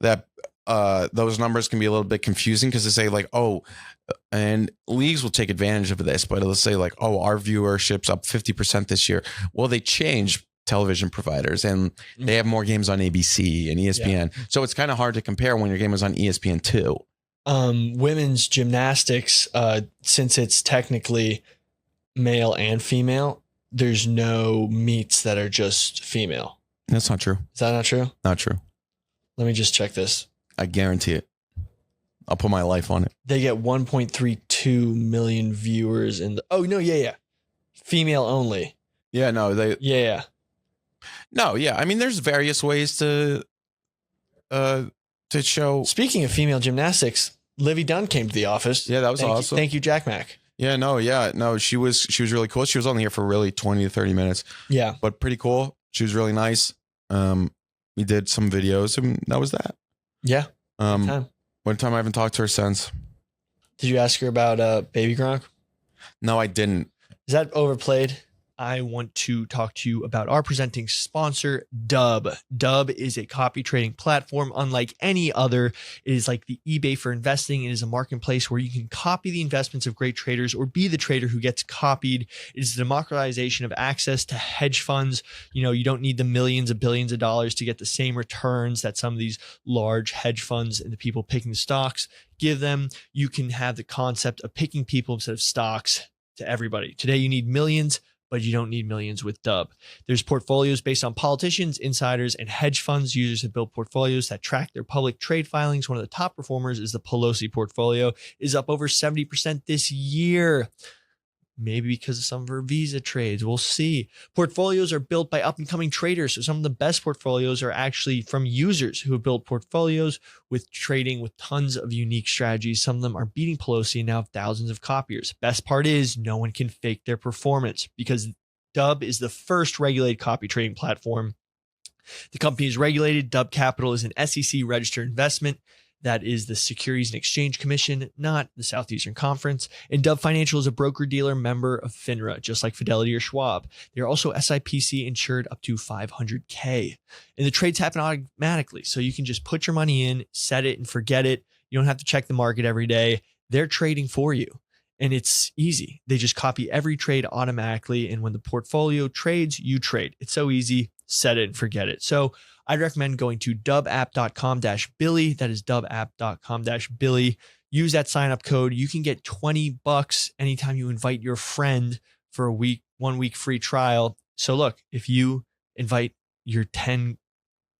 that those numbers can be a little bit confusing because they say like, oh, and leagues will take advantage of this, but it'll say like, oh, our viewership's up 50% this year. Well, they changed television providers and they have more games on ABC and ESPN. Yeah. So it's kind of hard to compare when your game is on ESPN too. Women's gymnastics, since it's technically male and female, there's no meets that are just female. That's not true. Is that not true? Not true. Let me just check this. I guarantee it. I'll put my life on it. They get 1.32 million viewers in the. Oh no, yeah. Female only. Yeah, no, they. Yeah. No, yeah. I mean, there's various ways to show. Speaking of female gymnastics, Livy Dunn came to the office. Yeah, that was awesome. Thank you, Jack Mack. Yeah, no, she was really cool. She was only here for really 20 to 30 minutes. Yeah, but pretty cool. She was really nice. We did some videos, and that was that. Yeah. One time I haven't talked to her since. Did you ask her about Baby Gronk? No, I didn't. Is that overplayed? I want to talk to you about our presenting sponsor, Dub. Dub is a copy trading platform unlike any other. It is like the eBay for investing. It is a marketplace where you can copy the investments of great traders or be the trader who gets copied. It is the democratization of access to hedge funds. You know, you don't need the millions of billions of dollars to get the same returns that some of these large hedge funds and the people picking the stocks give them. You can have the concept of picking people instead of stocks to everybody. Today, you need millions, but you don't need millions with Dub. There's portfolios based on politicians, insiders, and hedge funds. Users have built portfolios that track their public trade filings. One of the top performers is the Pelosi portfolio, is up over 70% this year. Maybe because of some of her Visa trades. We'll see. Portfolios are built by up-and-coming traders. So some of the best portfolios are actually from users who have built portfolios with trading with tons of unique strategies. Some of them are beating Pelosi and now have thousands of copiers. Best part is no one can fake their performance because Dub is the first regulated copy trading platform. The company is regulated. Dub Capital is an SEC registered investment. That is the Securities and Exchange Commission, not the Southeastern Conference. And Dub Financial is a broker-dealer member of FINRA, just like Fidelity or Schwab. They're also SIPC insured up to $500K. And the trades happen automatically, so you can just put your money in, set it, and forget it. You don't have to check the market every day. They're trading for you, and it's easy. They just copy every trade automatically, and when the portfolio trades, you trade. It's so easy. Set it and forget it. So I'd recommend going to dubapp.com-Billy. That is dubapp.com-Billy. Use that sign up code. You can get $20 anytime you invite your friend for 1 week free trial. So look, if you invite your 10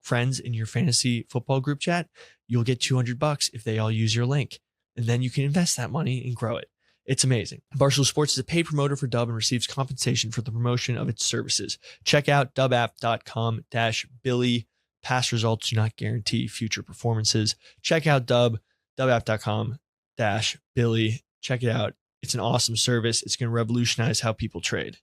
friends in your fantasy football group chat, you'll get $200 if they all use your link. And then you can invest that money and grow it. It's amazing. Barstool Sports is a paid promoter for Dub and receives compensation for the promotion of its services. Check out dubapp.com-Billy. Past results do not guarantee future performances. Check out dubapp.com-Billy. Check it out. It's an awesome service. It's going to revolutionize how people trade.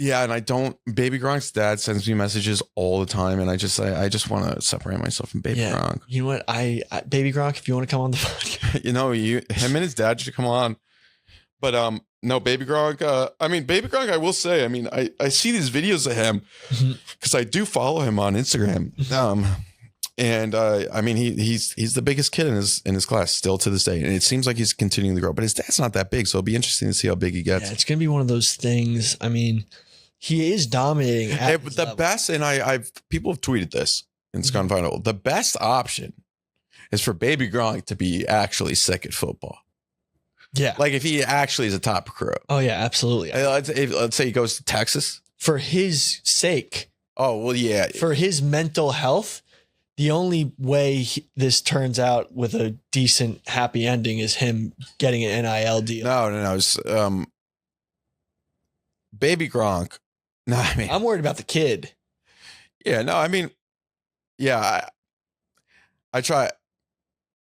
Yeah, and Baby Gronk's dad sends me messages all the time, and I just want to separate myself from Baby Gronk. You know what? I Baby Gronk, if you want to come on the podcast. Him and his dad should come on. But no, Baby Gronk. Baby Gronk, I will say, I see these videos of him because I do follow him on Instagram. He's the biggest kid in his class still to this day, and it seems like he's continuing to grow. But his dad's not that big, so it'll be interesting to see how big he gets. Yeah, it's gonna be one of those things. He is dominating. The best, and people have tweeted this, and it's gone viral. The best option is for Baby Gronk to be actually sick at football. Yeah. Like if he actually is a top recruit. Oh, yeah, absolutely. Let's say he goes to Texas. For his sake. Oh, well, yeah. For his mental health, the only way this turns out with a decent, happy ending is him getting an NIL deal. No. It's, Baby Gronk. No, I'm worried about the kid. Yeah, no, I try.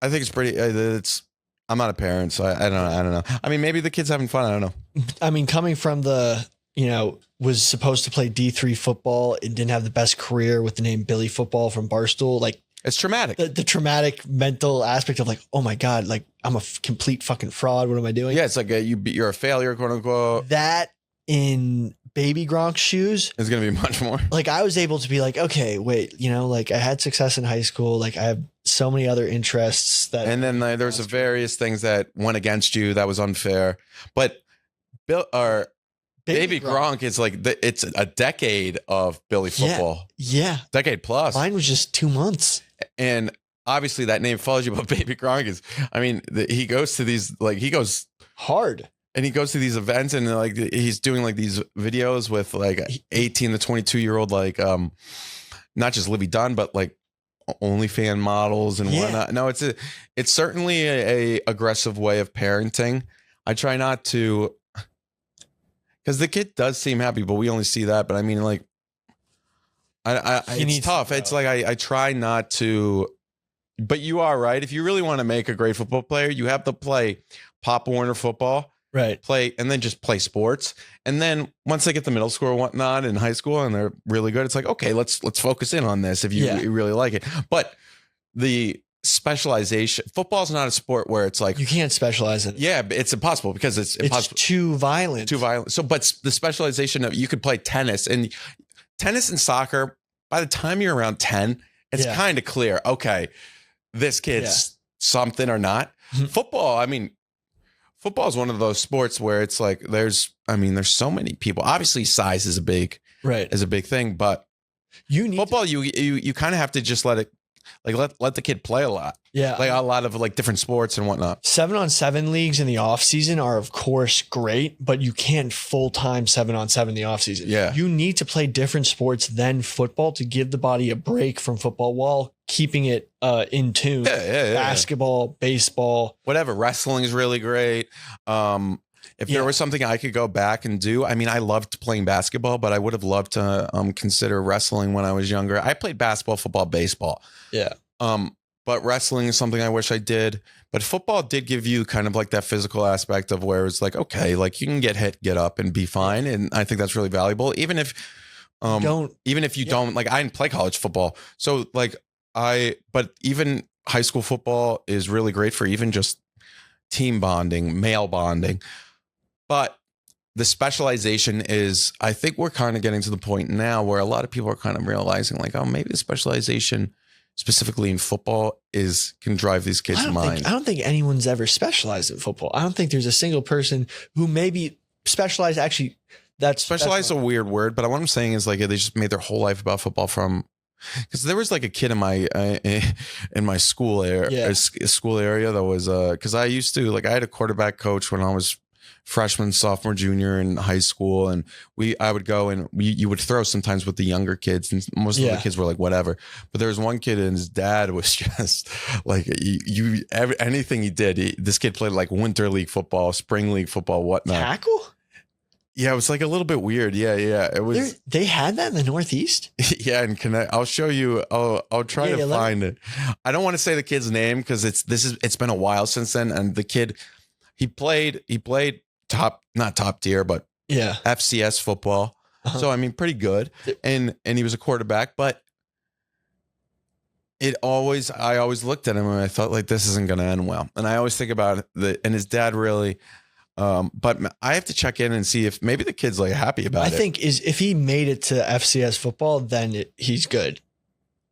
I think it's pretty, I'm not a parent, so I don't know. Maybe the kid's having fun. I don't know. Coming from was supposed to play D3 football and didn't have the best career with the name Billy Football from Barstool. It's traumatic. The traumatic mental aspect of oh my God, I'm a complete fucking fraud. What am I doing? Yeah, it's like you're a failure, quote unquote. That in Baby Gronk's shoes is going to be much more. I was able to be okay, wait, I had success in high school. I have so many other interests and then there's various things that went against you that was unfair. But Baby Gronk is it's a decade of Billy football. Yeah. Decade plus. Mine was just 2 months. And obviously that name follows you, but Baby Gronk is, he goes to these, he goes hard. And he goes to these events and he's doing these videos with 18 to 22 year old, not just Libby Dunn, but OnlyFans models and whatnot. No, it's certainly a aggressive way of parenting. I try not to, because the kid does seem happy, but we only see that. But it's tough. It's I try not to, but you are right. If you really want to make a great football player, you have to play Pop Warner football. Right. Play and then just play sports. And then once they get to middle school or whatnot in high school and they're really good, it's okay, let's focus in on this if you really like it. But the specialization, football is not a sport where it's you can't specialize in it. Yeah, it's impossible because it's impossible. It's too violent. So, but the specialization of you could play tennis and soccer, by the time you're around 10, it's kind of clear. Okay, this kid's something or not. Football, football is one of those sports where it's there's so many people. Obviously, size is a big thing, but you need football. You kind of have to just let it, let the kid play a lot. Yeah, a lot of different sports and whatnot. 7-on-7 leagues in the off season are of course great, but you can't full time 7-on-7 in the off season. Yeah, you need to play different sports than football to give the body a break from football while keeping it in tune. Basketball, baseball, whatever. Wrestling is really great. If there was something I could go back and do, I loved playing basketball, but I would have loved to consider wrestling when I was younger. I played basketball, football, baseball. Yeah. but wrestling is something I wish I did. But football did give you kind of like that physical aspect of where it's like, okay, like you can get hit, get up, and be fine. And I think that's really valuable, even if you don't, like, I didn't play college football, so like but even high school football is really great for even just team bonding, male bonding. But the specialization is, I think we're kind of getting to the point now where a lot of people are kind of realizing like, oh, maybe the specialization specifically in football can drive these kids' minds. I don't think anyone's ever specialized in football. I don't think there's a single person who maybe specialized. Actually, that's specialized a weird word, but what I'm saying is like they just made their whole life about football because there was like a kid in my school area, school area that was because I used to like I had a quarterback coach when I was freshman, sophomore, junior in high school, and I would go and you would throw sometimes with the younger kids, and most of the kids were like whatever. But there was one kid and his dad was just like anything he did. This kid played like winter league football, spring league football, whatnot. Tackle? Yeah, it was like a little bit weird. Yeah. It was. They had that in the Northeast. Yeah, and I'll show you. I'll try to find it. I don't want to say the kid's name because it's been a while since then. And the kid, he played not top tier, but FCS football. Uh-huh. So I mean, pretty good. And he was a quarterback, but I always looked at him and I thought like this isn't going to end well. And I always think about it. And his dad really. But I have to check in and see if maybe the kid's like happy about it. I think if he made it to FCS football, then he's good.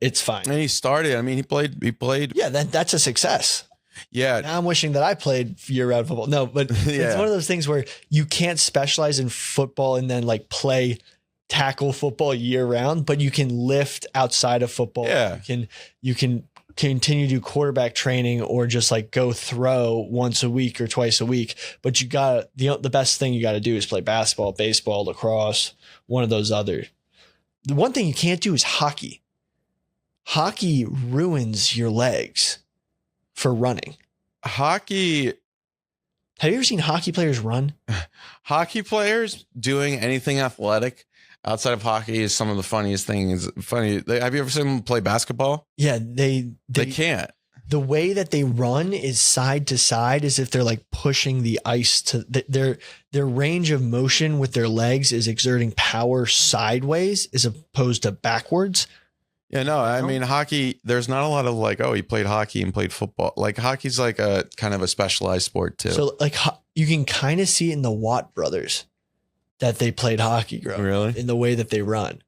It's fine. And he started. I mean, he played. Yeah, that's a success. Yeah. Now I'm wishing that I played year-round football. No, but it's one of those things where you can't specialize in football and then like play tackle football year-round, but you can lift outside of football. Yeah. You can continue to do quarterback training or just like go throw once a week or twice a week. But you got the best thing you got to do is play basketball, baseball, lacrosse, one of those other. The one thing you can't do is hockey. Hockey ruins your legs for running. Hockey. Have you ever seen hockey players run? Hockey players doing anything athletic outside of hockey is some of the funniest things. Funny. Have you ever seen them play basketball? Yeah, they can't. The way that they run is side to side, as if they're like pushing the ice to their range of motion with their legs is exerting power sideways as opposed to backwards. Yeah, no, I mean, hockey, there's not a lot of like, oh, he played hockey and played football. Like hockey's like a kind of a specialized sport too. So like you can kind of see it in the Watt brothers that they played hockey growing up, really? In the way that they run.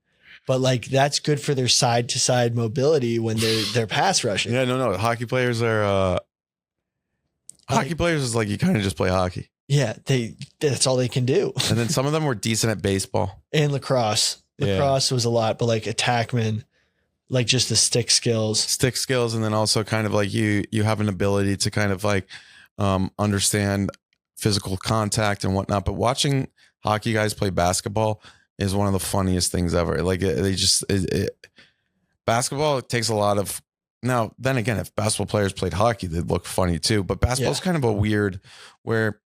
But like that's good for their side to side mobility when they're pass rushing. Yeah, no. Hockey players are hockey players is like you kind of just play hockey. Yeah, that's all they can do. And then some of them were decent at baseball. And lacrosse. Lacrosse was a lot, but like attackman, like just the stick skills, and then also kind of like you have an ability to kind of like understand physical contact and whatnot. But watching hockey guys play basketball is one of the funniest things ever. Like basketball, it takes a lot of. Now, then again, if basketball players played hockey, they'd look funny too. But basketball's kind of a weird where,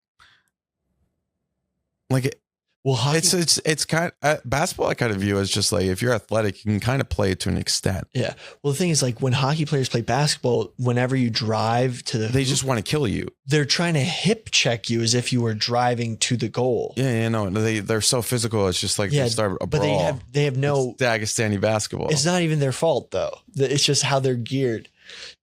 like, hockey, it's kind of basketball. I kind of view as just like if you're athletic, you can kind of play it to an extent. Yeah. Well, the thing is, like when hockey players play basketball, whenever you drive to the, they just want to kill you. They're trying to hip check you as if you were driving to the goal. Yeah, no, they're so physical. It's just like they start a brawl. But they have no Dagestani basketball. It's not even their fault though. It's just how they're geared.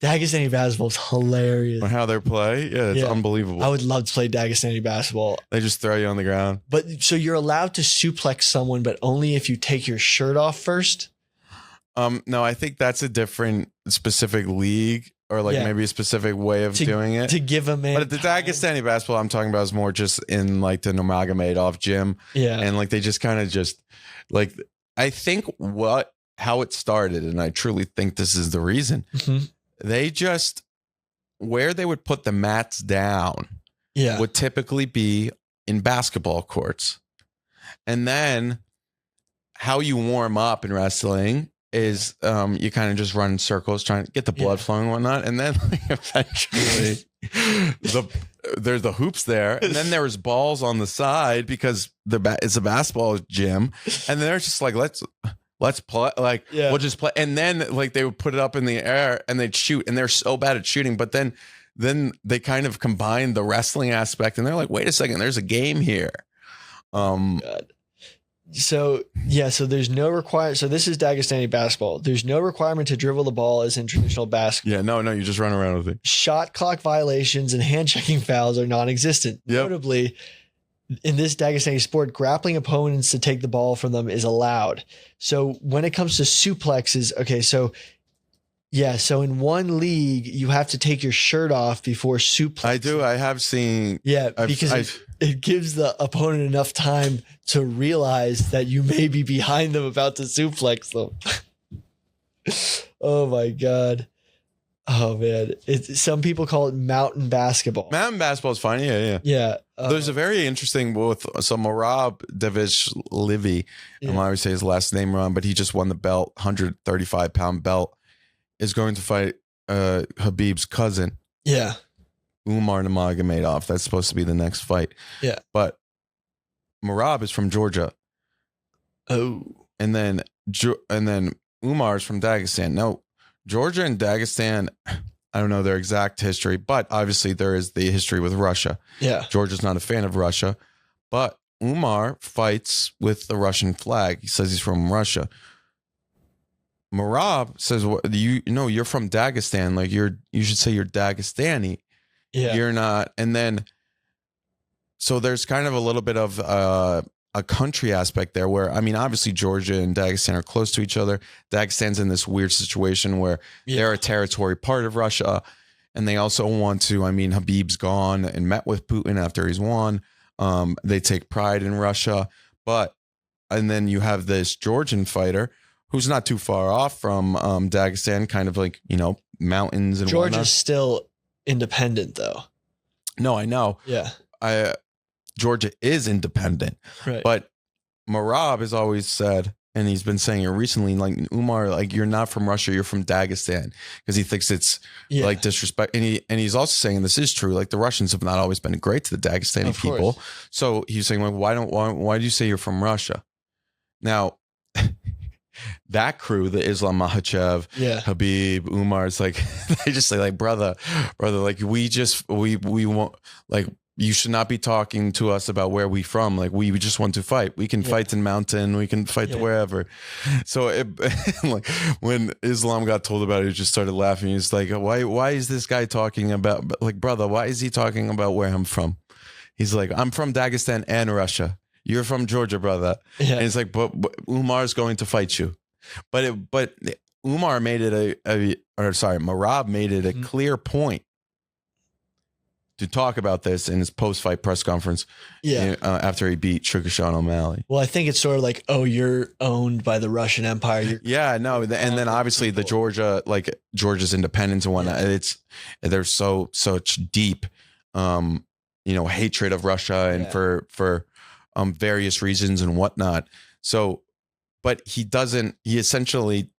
Dagestani basketball is hilarious. Or how they play, it's unbelievable. I would love to play Dagestani basketball. They just throw you on the ground. But so you're allowed to suplex someone, but only if you take your shirt off first. No, I think that's a different specific league or like maybe a specific way of doing it to give a man. But the Dagestani basketball I'm talking about is more just in like the Nurmagomedov gym. Yeah, and like they just kind of just like I think how it started, and I truly think this is the reason. Mm-hmm. They just where they would put the mats down would typically be in basketball courts. And then how you warm up in wrestling is you kind of just run in circles trying to get the blood flowing and whatnot. And then like, eventually there's the hoops there. And then there's balls on the side because it's a basketball gym. And they're just like, let's let's play. Like, Yeah. we'll just play. And then like they would put it up in the air and they'd shoot, and they're so bad at shooting. But then they kind of combined the wrestling aspect, and they're like, wait a second, there's a game here. God. So there's no requirement. So this is Dagestani basketball. There's no requirement to dribble the ball as in traditional basketball. Yeah, no, you just run around with it. Shot clock violations and hand checking fouls are non-existent. Yep. Notably, in this Dagestani sport, grappling opponents to take the ball from them is allowed. So when it comes to suplexes, okay, so in one league, you have to take your shirt off before suplex. I do. I have seen. Yeah, because it gives the opponent enough time to realize that you may be behind them about to suplex them. Oh my God. Oh man. Some people call it mountain basketball. Mountain basketball is fine. Yeah. Yeah. There's a very interesting with Marab Davishvili. I always say his last name wrong, but he just won the belt, 135-pound belt, is going to fight Habib's cousin. Yeah. Umar Nurmagomedov. That's supposed to be the next fight. Yeah. But Marab is from Georgia. Oh. And then Umar is from Dagestan. Now, Georgia and Dagestan, I don't know their exact history, but obviously there is the history with Russia. Yeah. Georgia's not a fan of Russia, but Umar fights with the Russian flag. He says he's from Russia. Marab says, you're from Dagestan. Like you should say you're Dagestani. Yeah. You're not. And then, so there's kind of a little bit of a country aspect there where, I mean, obviously Georgia and Dagestan are close to each other. Dagestan's in this weird situation where they're a territory part of Russia. And they also want to, I mean, Habib's gone and met with Putin after he's won. They take pride in Russia. And then you have this Georgian fighter who's not too far off from Dagestan, kind of like, mountains and Georgia's whatnot. still independent though. No, I know. Yeah. Georgia is independent. Right. But Marab has always said, and he's been saying it recently, like, Umar, like, you're not from Russia, you're from Dagestan, because he thinks it's like disrespect. And he's also saying, this is true, like the Russians have not always been great to the Dagestani people. So he's saying, like, why do you say you're from Russia? Now, that crew, the Islam Makhachev, Habib, Umar, it's like they just say, like, brother, like we want, like, you should not be talking to us about where we from. Like, we just want to fight. We can fight in Mountain. We can fight wherever. So like when Islam got told about it, he just started laughing. He's like, why is this guy talking about, like, brother, why is he talking about where I'm from? He's like, I'm from Dagestan and Russia. You're from Georgia, brother. Yeah. And he's like, but Umar's going to fight you. But Umar made it Marab made it a clear point to talk about this in his post-fight press conference after he beat Sugar Sean O'Malley. Well, I think it's sort of like, oh, you're owned by the Russian Empire. And then obviously the Georgia's independence and whatnot. There's such deep, hatred of Russia and for various reasons and whatnot. So, but he essentially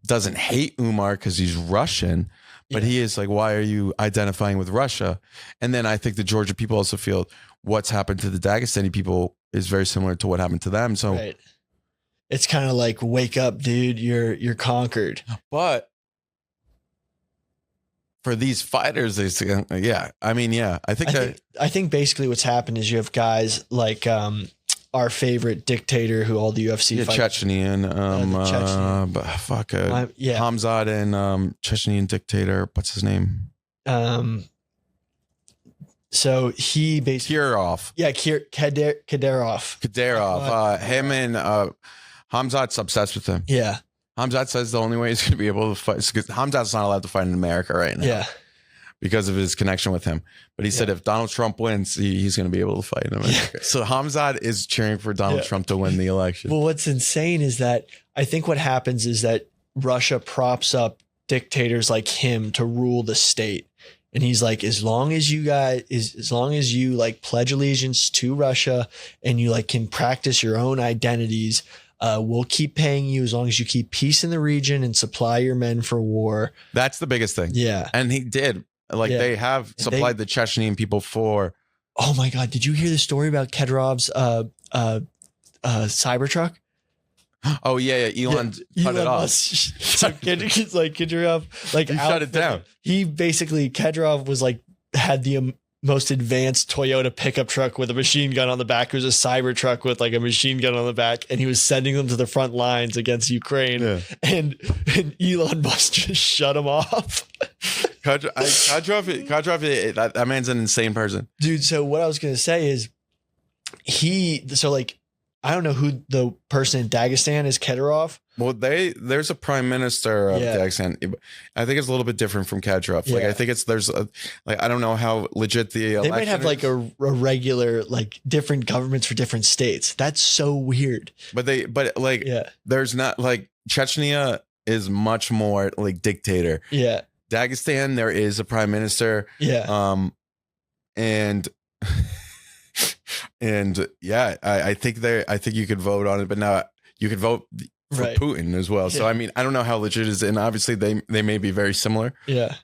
doesn't hate Umar because he's Russian. But he is like, why are you identifying with Russia? And then I think the Georgia people also feel what's happened to the Dagestani people is very similar to what happened to them. So it's kind of like, wake up, dude, you're conquered. But for these fighters, I think basically what's happened is you have guys like our favorite dictator who all the UFC fighters. Chechenian, Hamzat and Chechenian dictator. What's his name? So he basically Kirov. Yeah, Kadyrov. Him and Hamzat's obsessed with him. Yeah. Hamzat says the only way he's going to be able to fight is because Hamzat's not allowed to fight in America right now. Yeah. Because of his connection with him. But he said if Donald Trump wins, he's going to be able to fight in America. Yeah. So Hamzat is cheering for Donald Trump to win the election. Well, what's insane is that I think what happens is that Russia props up dictators like him to rule the state. And he's like, as long as you like pledge allegiance to Russia and you like can practice your own identities, we'll keep paying you as long as you keep peace in the region and supply your men for war. That's the biggest thing. Yeah. And he did. Like they have supplied the Chechenian people for. Oh my God. Did you hear the story about Kadyrov's Cybertruck? Oh yeah, Elon cut it off. So Kadyrov, like He shut it down. He basically Kadyrov was like had the most advanced Toyota pickup truck with a machine gun on the back. It was a cyber truck with like a machine gun on the back, and he was sending them to the front lines against Ukraine. Yeah. And Elon Musk just shut him off. Kadyrov, that man's an insane person, Dude. So what I was gonna say is I don't know who the person in Dagestan is. Kadyrov. Well, there's a prime minister of Dagestan. I think it's a little bit different from Kadyrov. Like I think I don't know how legit the election They might have is. like a regular, like different governments for different states. That's so weird. There's not like Chechnya is much more like dictator. Yeah. Dagestan, there is a prime minister. Yeah. And yeah, I think you could vote on it, but now you could vote for Putin as well. So I mean, I don't know how legit it is, and obviously they may be very similar. Yeah.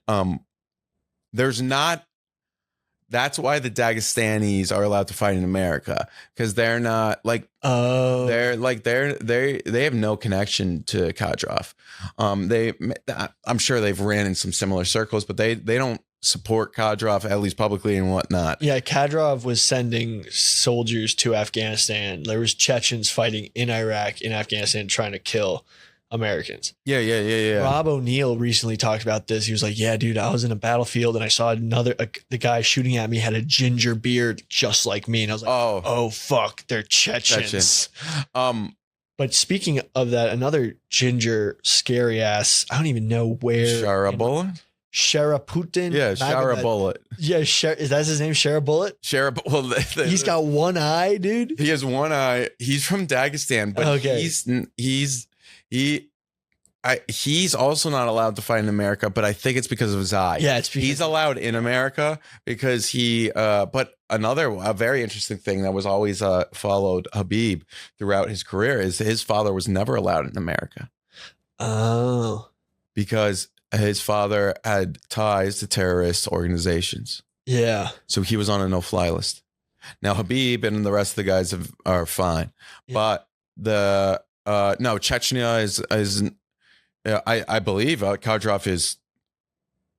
There's not. That's why the Dagestanis are allowed to fight in America, because they're not like they have no connection to Kadyrov. I'm sure they've ran in some similar circles, but they don't support Kadyrov, at least publicly and whatnot. Yeah, Kadyrov was sending soldiers to Afghanistan. There was Chechens fighting in Iraq, in Afghanistan, trying to kill Americans. Yeah. Rob O'Neill recently talked about this. He was like, yeah, dude, I was in a battlefield and I saw the guy shooting at me had a ginger beard just like me. And I was like, oh fuck, they're Chechens. But speaking of that, another ginger scary ass, I don't even know where. Sharaputin. Yeah, Sharabulet. Yeah, is that his name? Sharabulet? Sharabulet. He's got one eye, dude. He has one eye. He's from Dagestan, but he's also not allowed to fight in America, but I think it's because of his eye. Yeah, he's allowed in America because but a very interesting thing that was always followed Habib throughout his career is his father was never allowed in America. Oh. Because his father had ties to terrorist organizations. Yeah. So he was on a no-fly list. Now Habib and the rest of the guys are fine. Yeah. But Chechnya is I believe Kadyrov is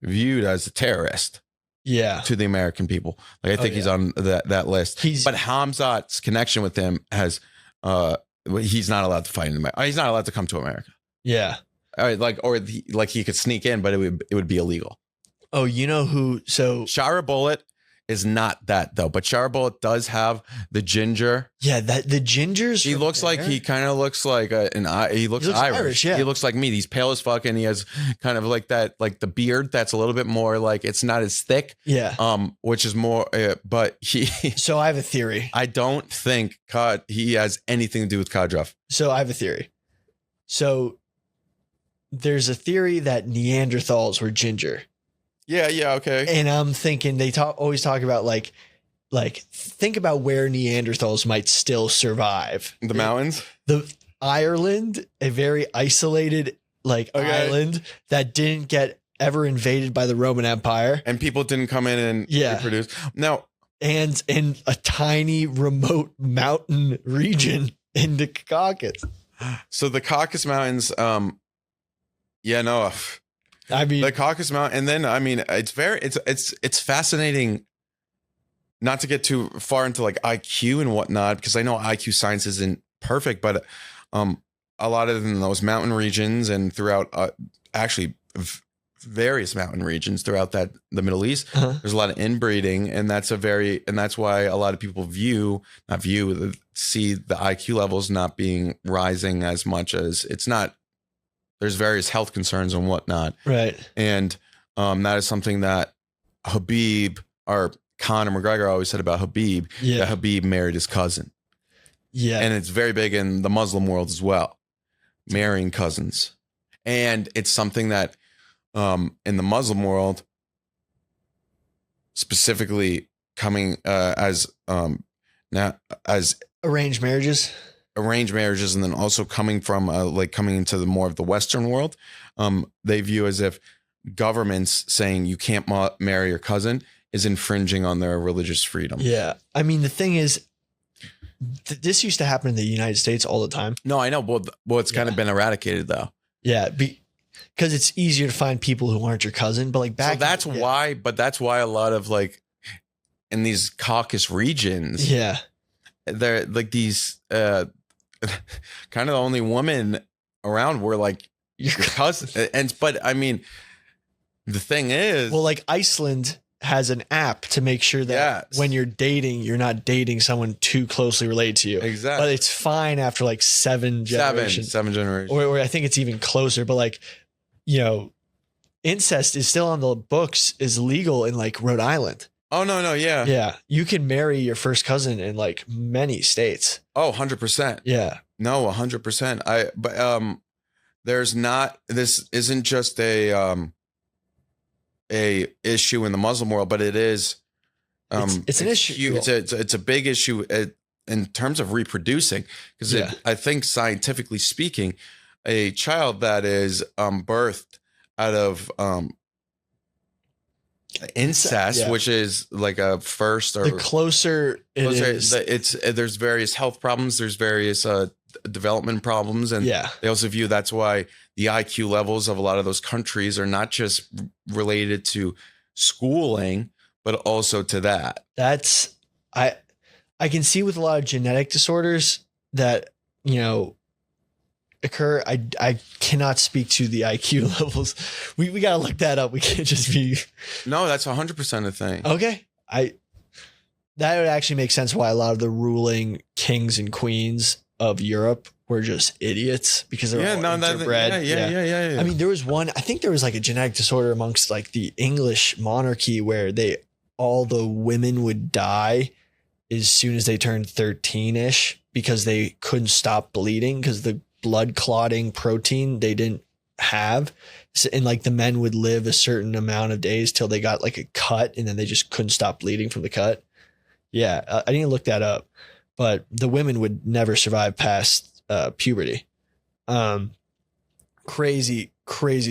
viewed as a terrorist. Yeah. To the American people. Like I think he's on that list. But Hamzat's connection with him has he's not allowed to fight in America. He's not allowed to come to America. Yeah. He could sneak in, but it would be illegal. Oh, you know who? So Sharabulet is not that though, but Sharabulet does have the ginger. Yeah, the gingers. He looks like he kind of looks like he looks Irish. Yeah, he looks like me. He's pale as fuck, and he has kind of like that, like the beard that's a little bit more like it's not as thick. Yeah. Which is more, but he. So I have a theory. I don't think he has anything to do with Kadyrov. So I have a theory. So. There's a theory that Neanderthals were ginger. Yeah, okay. And I'm thinking they always talk about like think about where Neanderthals might still survive. The mountains? The Ireland, a very isolated island that didn't get ever invaded by the Roman Empire. And people didn't come in and reproduce. Now, and in a tiny remote mountain region in the Caucasus. So the Caucasus Mountains, yeah, no. I mean the Caucasus Mountain, and then I mean it's fascinating. Not to get too far into like IQ and whatnot, because I know IQ science isn't perfect, but a lot of in those mountain regions and throughout various mountain regions throughout the Middle East, there's a lot of inbreeding, and that's why a lot of people see the IQ levels not being rising as much as it's not. There's various health concerns and whatnot. Right. And that is something that Habib or Conor McGregor always said about Habib, that Habib married his cousin. Yeah. And it's very big in the Muslim world as well, marrying cousins. And it's something that in the Muslim world, specifically coming as arranged marriages, and then also coming from coming into the more of the Western world, they view as if governments saying you can't marry your cousin is infringing on their religious freedom. Yeah. I mean, the thing is, this used to happen in the United States all the time. No, I know. Well, it's kind of been eradicated though. Yeah. Because it's easier to find people who aren't your cousin. But like back. So that's why. But that's why a lot of like in these Caucasus regions. Yeah. They're like these kind of the only women around were like your cousin. But I mean, the thing is, well, like Iceland has an app to make sure that when you're dating, you're not dating someone too closely related to you. Exactly. But it's fine after like seven generations. Seven generations. Or I think it's even closer. But like, you know, incest is still on the books, is legal in like Rhode Island. Oh, no. Yeah. Yeah. You can marry your first cousin in like many states. Oh, 100%. Yeah. No, 100%. But there's not, this isn't just a issue in the Muslim world, but it is, it's an issue. It's a big issue in terms of reproducing, because I think scientifically speaking, a child that is birthed out of incest, which is like a first, or the closer it is, there's various health problems, there's various development problems, and they also view that's why the IQ levels of a lot of those countries are not just related to schooling, but also to that. That's I can see with a lot of genetic disorders that, you know, occur. I cannot speak to the IQ levels. We gotta look that up. We can't just be. No, that's 100% a thing. Okay, that would actually make sense why a lot of the ruling kings and queens of Europe were just idiots, because they're all interbred. Yeah. I mean, there was one. I think there was like a genetic disorder amongst like the English monarchy where all the women would die as soon as they turned 13-ish because they couldn't stop bleeding because the blood clotting protein they didn't have. And like the men would live a certain amount of days till they got like a cut, and then they just couldn't stop bleeding from the cut. Yeah, I didn't look that up, but the women would never survive past puberty. Crazy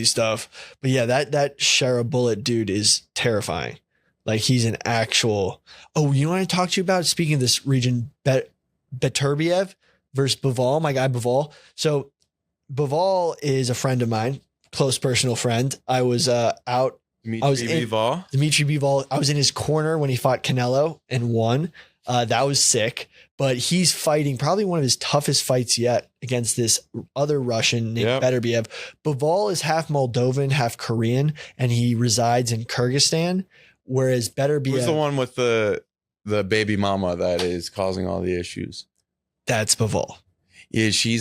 stuff. But yeah, that Shara Bullet dude is terrifying. Like he's an actual. Oh, you know what I talked to you about? Speaking of this region, Beterbiev versus Bivol, my guy Bivol. So Bivol is a friend of mine, close personal friend. I was out. Dmitry Bivol. I was in his corner when he fought Canelo and won. That was sick. But he's fighting probably one of his toughest fights yet against this other Russian named Beterbiev. Bivol is half Moldovan, half Korean, and he resides in Kyrgyzstan. Whereas Beterbiev, who's the one with the baby mama that is causing all the issues? That's Bivol. Yeah, she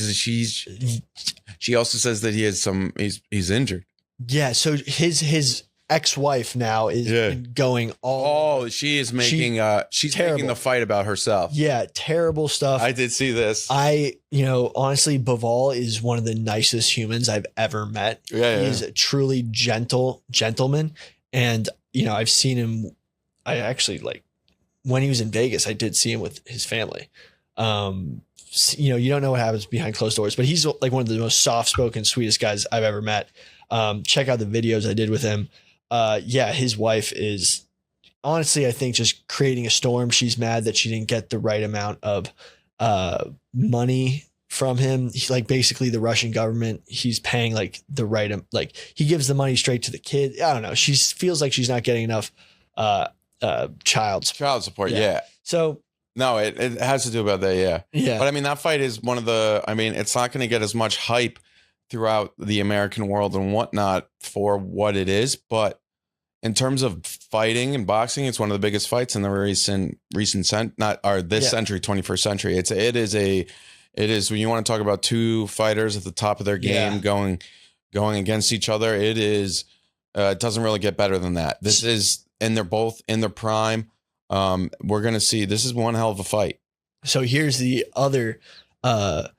also says that he has he's injured. Yeah, so his ex-wife now is going all. Oh, she is making she's terrible. making the fight about herself. Yeah, terrible stuff. I did see this. Honestly, Bivol is one of the nicest humans I've ever met. He's a truly gentleman. And, I've seen him. I actually when he was in Vegas, I did see him with his family. You don't know what happens behind closed doors, but he's like one of the most soft-spoken, sweetest guys I've ever met. Check out the videos I did with him. His wife is honestly, I think, just creating a storm. She's mad that she didn't get the right amount of money from him. Basically the Russian government, he's paying the right, he gives the money straight to the kid. I don't know. She feels like she's not getting enough child support. Yeah. So no, it has to do about that. Yeah. But I mean, that fight is one of it's not going to get as much hype throughout the American world and whatnot for what it is. But in terms of fighting and boxing, it's one of the biggest fights in the recent century, 21st century. It is when you want to talk about two fighters at the top of their game going against each other. It is, it doesn't really get better than that. And they're both in their prime. We're going to see, this is one hell of a fight. So here's the other, what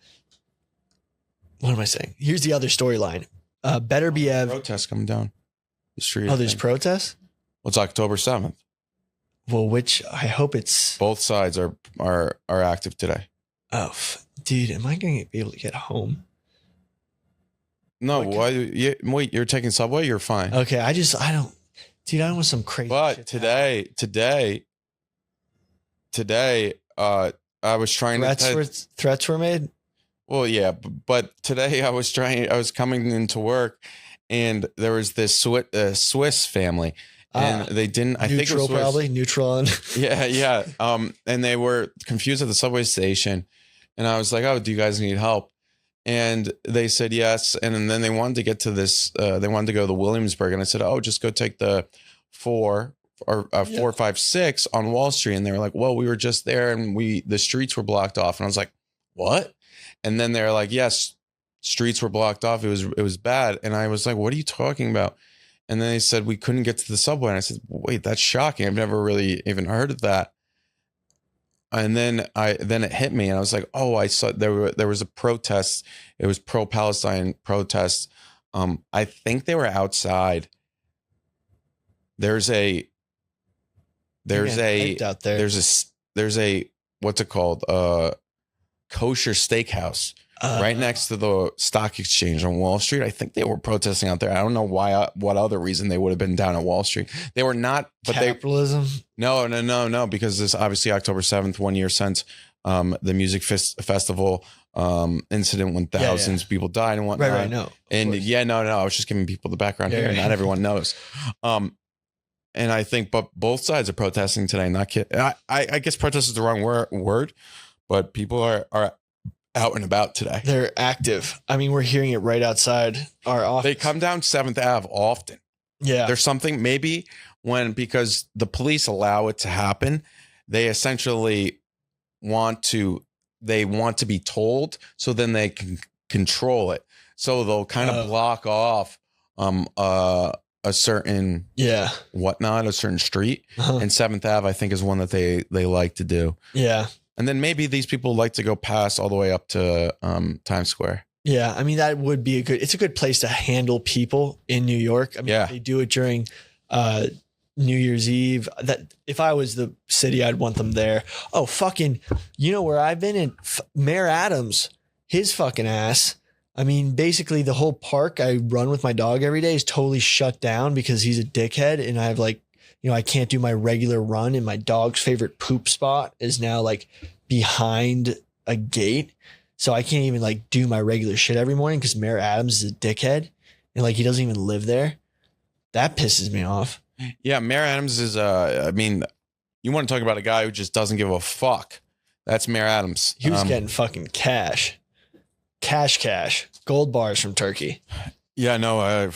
am I saying? Here's the other storyline. Beterbiev. Protests coming down the street. Oh, there's protests? Well, it's October 7th. Well, I hope it's. Both sides are active today. Oh, dude, am I going to be able to get home? No, why? Wait, you're taking subway? You're fine. Okay, I don't want some crazy. But shit today, I was trying threats were made. Well, yeah, but today I was coming into work, and there was this Swiss family, and they didn't. I think it was Neutral, Swiss. probably neutral. Yeah. And they were confused at the subway station, and I was like, "Oh, do you guys need help?" And they said yes, and then they wanted to get to this. They wanted to go to Williamsburg, and I said, "Oh, just go take the 456 on Wall Street." And they were like, "Well, we were just there, and the streets were blocked off." And I was like, "What?" And then they're like, "Yes, streets were blocked off. It was bad." And I was like, "What are you talking about?" And then they said we couldn't get to the subway. And I said, "Wait, that's shocking. I've never really even heard of that." And then it hit me, and I was like, "Oh, I saw there was a protest. It was pro-Palestine protest. I think they were outside. There's a out there. there's a what's it called? Kosher steakhouse right next to the stock exchange on Wall Street. I think they were protesting out there. I don't know why, what other reason they would have been down at Wall Street. They were not, but capitalism. No, because this obviously October 7th, 1 year since the music festival incident when thousands of people died and whatnot. Right. No. And no. I was just giving people the background here. Not everyone knows. And I think, but both sides are protesting today. Not kidding. I guess protest is the wrong word, but people are out and about today. They're active. I mean, we're hearing it right outside our office. They come down 7th Ave often. Yeah. There's something maybe because the police allow it to happen, they essentially want to be told, so then they can control it. So they'll kind of block off a certain a certain street. And 7th Ave, I think, is one that they like to do. Yeah. And then maybe these people like to go past all the way up to Times Square. Yeah, I mean, that would be it's a good place to handle people in New York. I mean, they do it during New Year's Eve. That if I was the city, I'd want them there. Oh, fucking, you know where I've been? In Mayor Adams, his fucking ass. I mean, basically the whole park I run with my dog every day is totally shut down because he's a dickhead. And I have I can't do my regular run, and my dog's favorite poop spot is now like behind a gate. So I can't even do my regular shit every morning because Mayor Adams is a dickhead and he doesn't even live there. That pisses me off. Yeah, Mayor Adams is I mean, you want to talk about a guy who just doesn't give a fuck. That's Mayor Adams. He was getting fucking cash. Gold bars from Turkey. Yeah, no,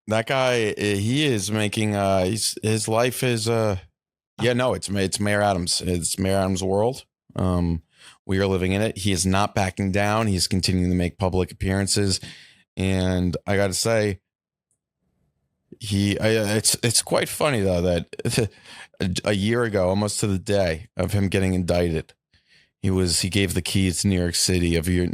that guy, he is making his life is it's Mayor Adams. It's Mayor Adams' world. We are living in it. He is not backing down. He's continuing to make public appearances, and I got to say, it's quite funny though that a year ago, almost to the day of him getting indicted, he gave the keys to New York City to P.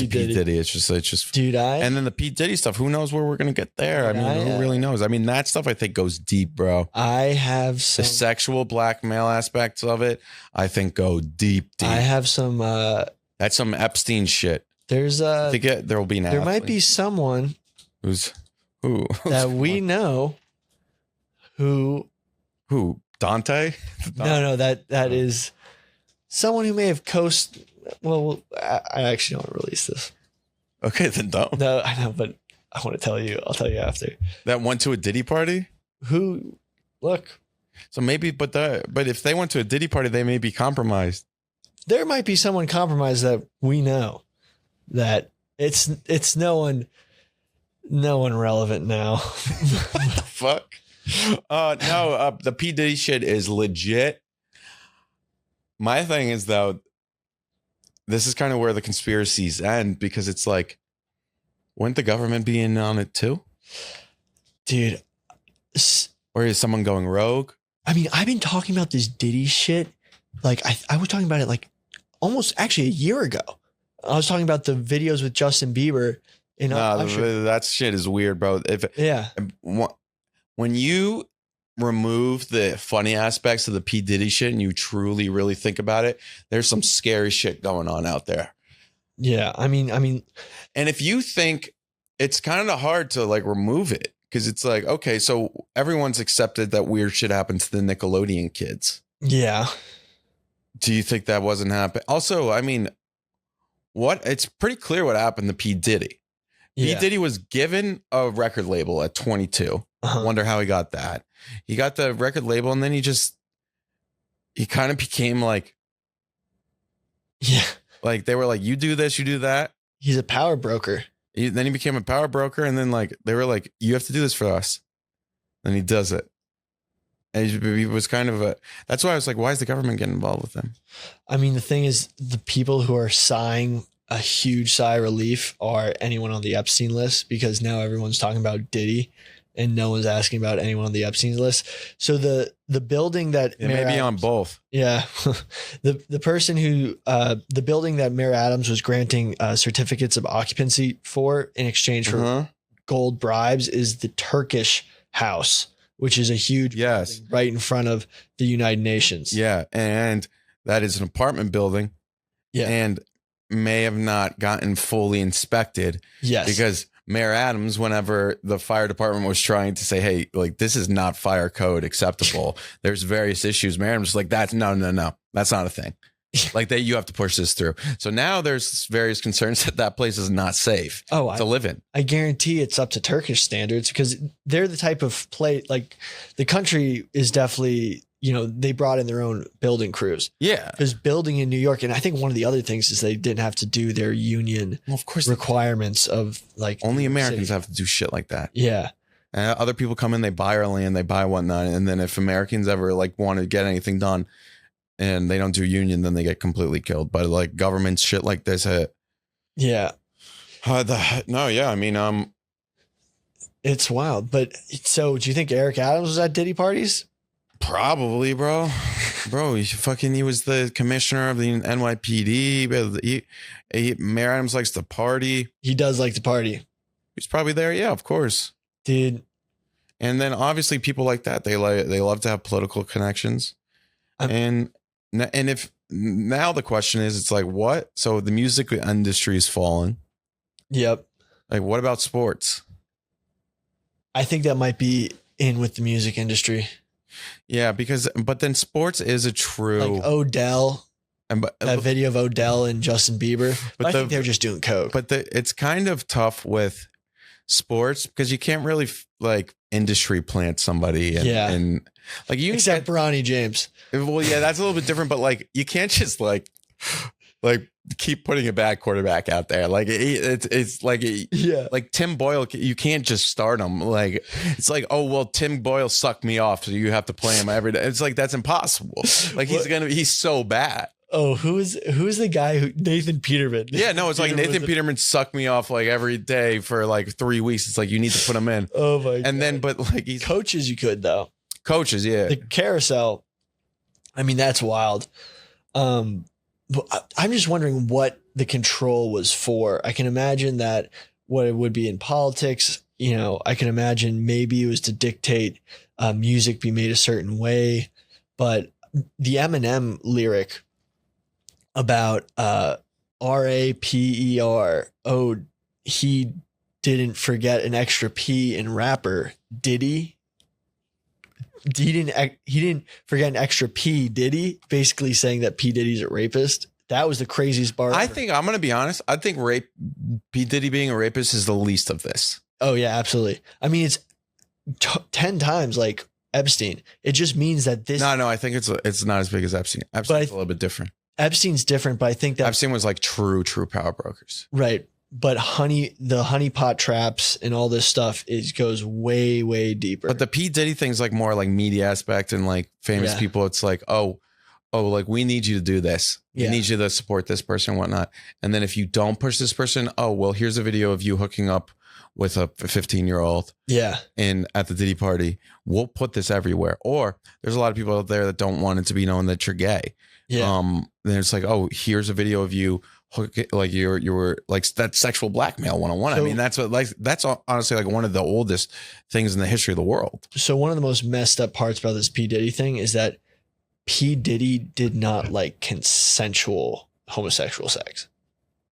Diddy. It's just dude. And then the P. Diddy stuff. Who knows where we're gonna get there? I mean, who really knows? I mean, that stuff I think goes deep, bro. I have the sexual blackmail aspects of it. I think go deep. I have some. That's some Epstein shit. There's I think there will be an. There might be someone who that we know who Dante. No, that is. Someone who may have well, I actually don't want to release this. Okay, then don't. No, I know, but I want to tell you. I'll tell you after. That went to a Diddy party? Look. So maybe, but if they went to a Diddy party, they may be compromised. There might be someone compromised that we know. That it's no one relevant now. What the fuck? No, the P. Diddy shit is legit. My thing is, though, this is kind of where the conspiracies end, because it's wouldn't the government be in on it too? Dude. Or is someone going rogue? I mean, I've been talking about this Diddy shit. I was talking about it almost actually a year ago. I was talking about the videos with Justin Bieber. That shit is weird, bro. When you remove the funny aspects of the P. Diddy shit and you truly, really think about it, there's some scary shit going on out there. Yeah. I mean, and if you think it's kind of hard to remove it, because it's okay, so everyone's accepted that weird shit happens to the Nickelodeon kids. Yeah. Do you think that wasn't happening? Also, I mean, it's pretty clear what happened to P. Diddy. P. Diddy was given a record label at 22. Wonder how he got that. He got the record label, and then he kind of became like, like they were like, you do this, you do that. He's a power broker. Then he became a power broker, and then like they were like, you have to do this for us. And he does it. And he was kind of that's why I was like, why is the government getting involved with him? I mean, the thing is, the people who are sighing a huge sigh of relief are anyone on the Epstein list, because now everyone's talking about Diddy and no one's asking about anyone on the Epstein list. So the building that it may be on both. Yeah. the person who, the building that Mayor Adams was granting certificates of occupancy for in exchange for gold bribes is the Turkish House, which is a huge building right in front of the United Nations. Yeah. And that is an apartment building. Yeah. And may have not gotten fully inspected. Yes. Because Mayor Adams, whenever the fire department was trying to say, hey, like, this is not fire code acceptable, there's various issues. Mayor Adams was like, that's no, that's not a thing. Like you have to push this through. So now there's various concerns that place is not safe to live in. I guarantee it's up to Turkish standards, because they're the type of like the country is definitely, they brought in their own building crews. Yeah. Because building in New York, and I think one of the other things is they didn't have to do their union requirements of like only Americans have to do shit like that. Yeah. And other people come in, they buy our land, they buy whatnot. And then if Americans ever like want to get anything done and they don't do union, then they get completely killed. But like government shit like this. Yeah. I mean, it's wild. But so do you think Eric Adams was at Diddy parties? Probably, bro. He was the commissioner of the NYPD. Mayor Adams likes to party. He does like to party. He's probably there. Yeah, of course. Dude. And then obviously people like that, they love to have political connections. And if now the question is, it's like, what? So the music industry is falling. Yep. Like, what about sports? I think that might be in with the music industry. Yeah, but then sports is a true like Odell, that video of Odell and Justin Bieber. But I think they're just doing coke. But it's kind of tough with sports because you can't really like industry plant somebody. And like you except Bronny James. Well, yeah, that's a little bit different. But like you can't just like keep putting a bad quarterback out there. Like it's like like Tim Boyle, you can't just start him. Like it's like, oh well, Tim Boyle sucked me off, so you have to play him every day. It's like that's impossible. Like he's so bad. Oh, who's the guy who Nathan Peterman? Yeah, no, it's like Nathan Peterman sucked me off like every day for like 3 weeks. It's like you need to put him in. Oh my god. And then but like he's coaches, you could though. Coaches, yeah. The carousel. I mean, that's wild. But I'm just wondering what the control was for. I can imagine that what it would be in politics, I can imagine maybe it was to dictate music be made a certain way. But the Eminem lyric about RAPER, oh, he didn't forget an extra P in rapper, did he? He didn't forget an extra P, did he? Basically saying that P. Diddy's a rapist. That was the craziest bar. I think I'm going to be honest. I think P. Diddy being a rapist is the least of this. Oh yeah, absolutely. I mean, it's 10 times like Epstein. It just means that this. No, I think it's not as big as Epstein. Epstein's a little bit different. Epstein's different, but I think that Epstein was like true power brokers. Right. But the honeypot traps and all this stuff, it goes way, way deeper. But the P. Diddy thing's like more like media aspect and like famous people. It's like, oh, like we need you to do this. We need you to support this person and whatnot. And then if you don't push this person, oh, well, here's a video of you hooking up with a 15-year-old. Yeah. And at the Diddy party, we'll put this everywhere. Or there's a lot of people out there that don't want it to be known that you're gay. Yeah. Then it's like, oh, here's a video of you. Like you were like that sexual blackmail 101. I mean, that's honestly like one of the oldest things in the history of the world. So one of the most messed up parts about this P. Diddy thing is that P. Diddy did not like consensual homosexual sex.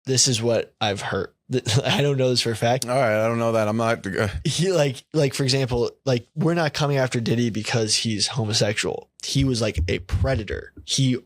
This is what I've heard. I don't know this for a fact. All right, I don't know that. I'm not. He like for example, like we're not coming after Diddy because he's homosexual. He was like a predator. He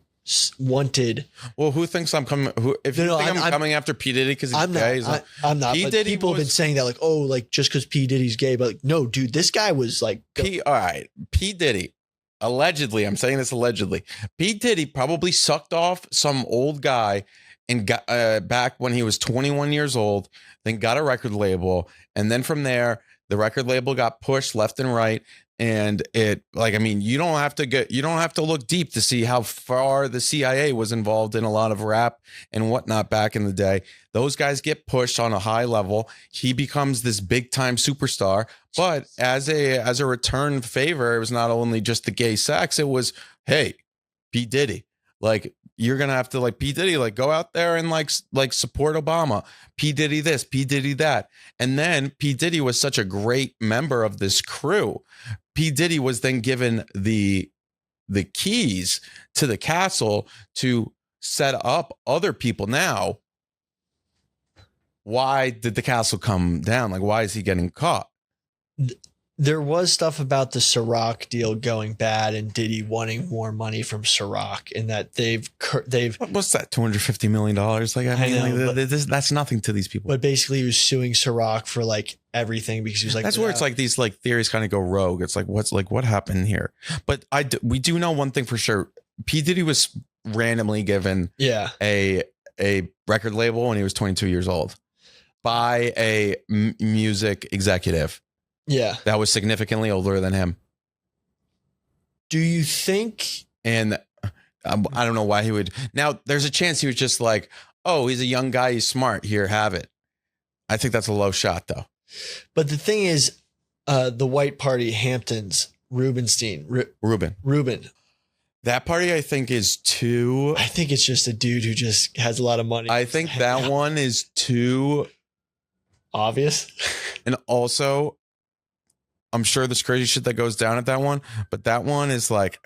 wanted. Well, who thinks I'm coming? If you think I'm coming after P Diddy because he's gay, I'm not. P But Diddy people have been saying that, like, oh, like just because P Diddy's gay, but like, no, dude, this guy was like, all right, P Diddy. Allegedly, I'm saying this allegedly. P Diddy probably sucked off some old guy and got back when he was 21 years old, then got a record label, and then from there, the record label got pushed left and right. And it, like, I mean, you don't have to look deep to see how far the CIA was involved in a lot of rap and whatnot back in the day. Those guys get pushed on a high level. He becomes this big time superstar, but as a return favor, it was not only just the gay sex. It was, hey, P Diddy, like, you're gonna have to, like, P Diddy, like, go out there and like support Obama. P Diddy this, P Diddy that, and then P Diddy was such a great member of this crew. P Diddy was then given the keys to the castle to set up other people. Now, why did the castle come down? Like, why is he getting caught? There was stuff about the Ciroc deal going bad and Diddy wanting more money from Ciroc, and that they've What's that, $250 million? Like, I mean, know, like, that's nothing to these people. But basically, he was suing Ciroc for like everything because he was like, that's where it's like these like theories kind of go rogue. It's like, what happened here? But we do know one thing for sure. P Diddy was randomly given a record label when he was 22 years old by a music executive. Yeah. That was significantly older than him. Do you think? And I don't know why he would. Now, there's a chance he was just like, oh, he's a young guy. He's smart. Here, have it. I think that's a low shot, though. But the thing is, the white party, Hamptons, Rubenstein. Ruben. That party, I think, is too. I think it's just a dude who just has a lot of money. I think that one is too obvious. And also, I'm sure there's crazy shit that goes down at that one, but that one is like,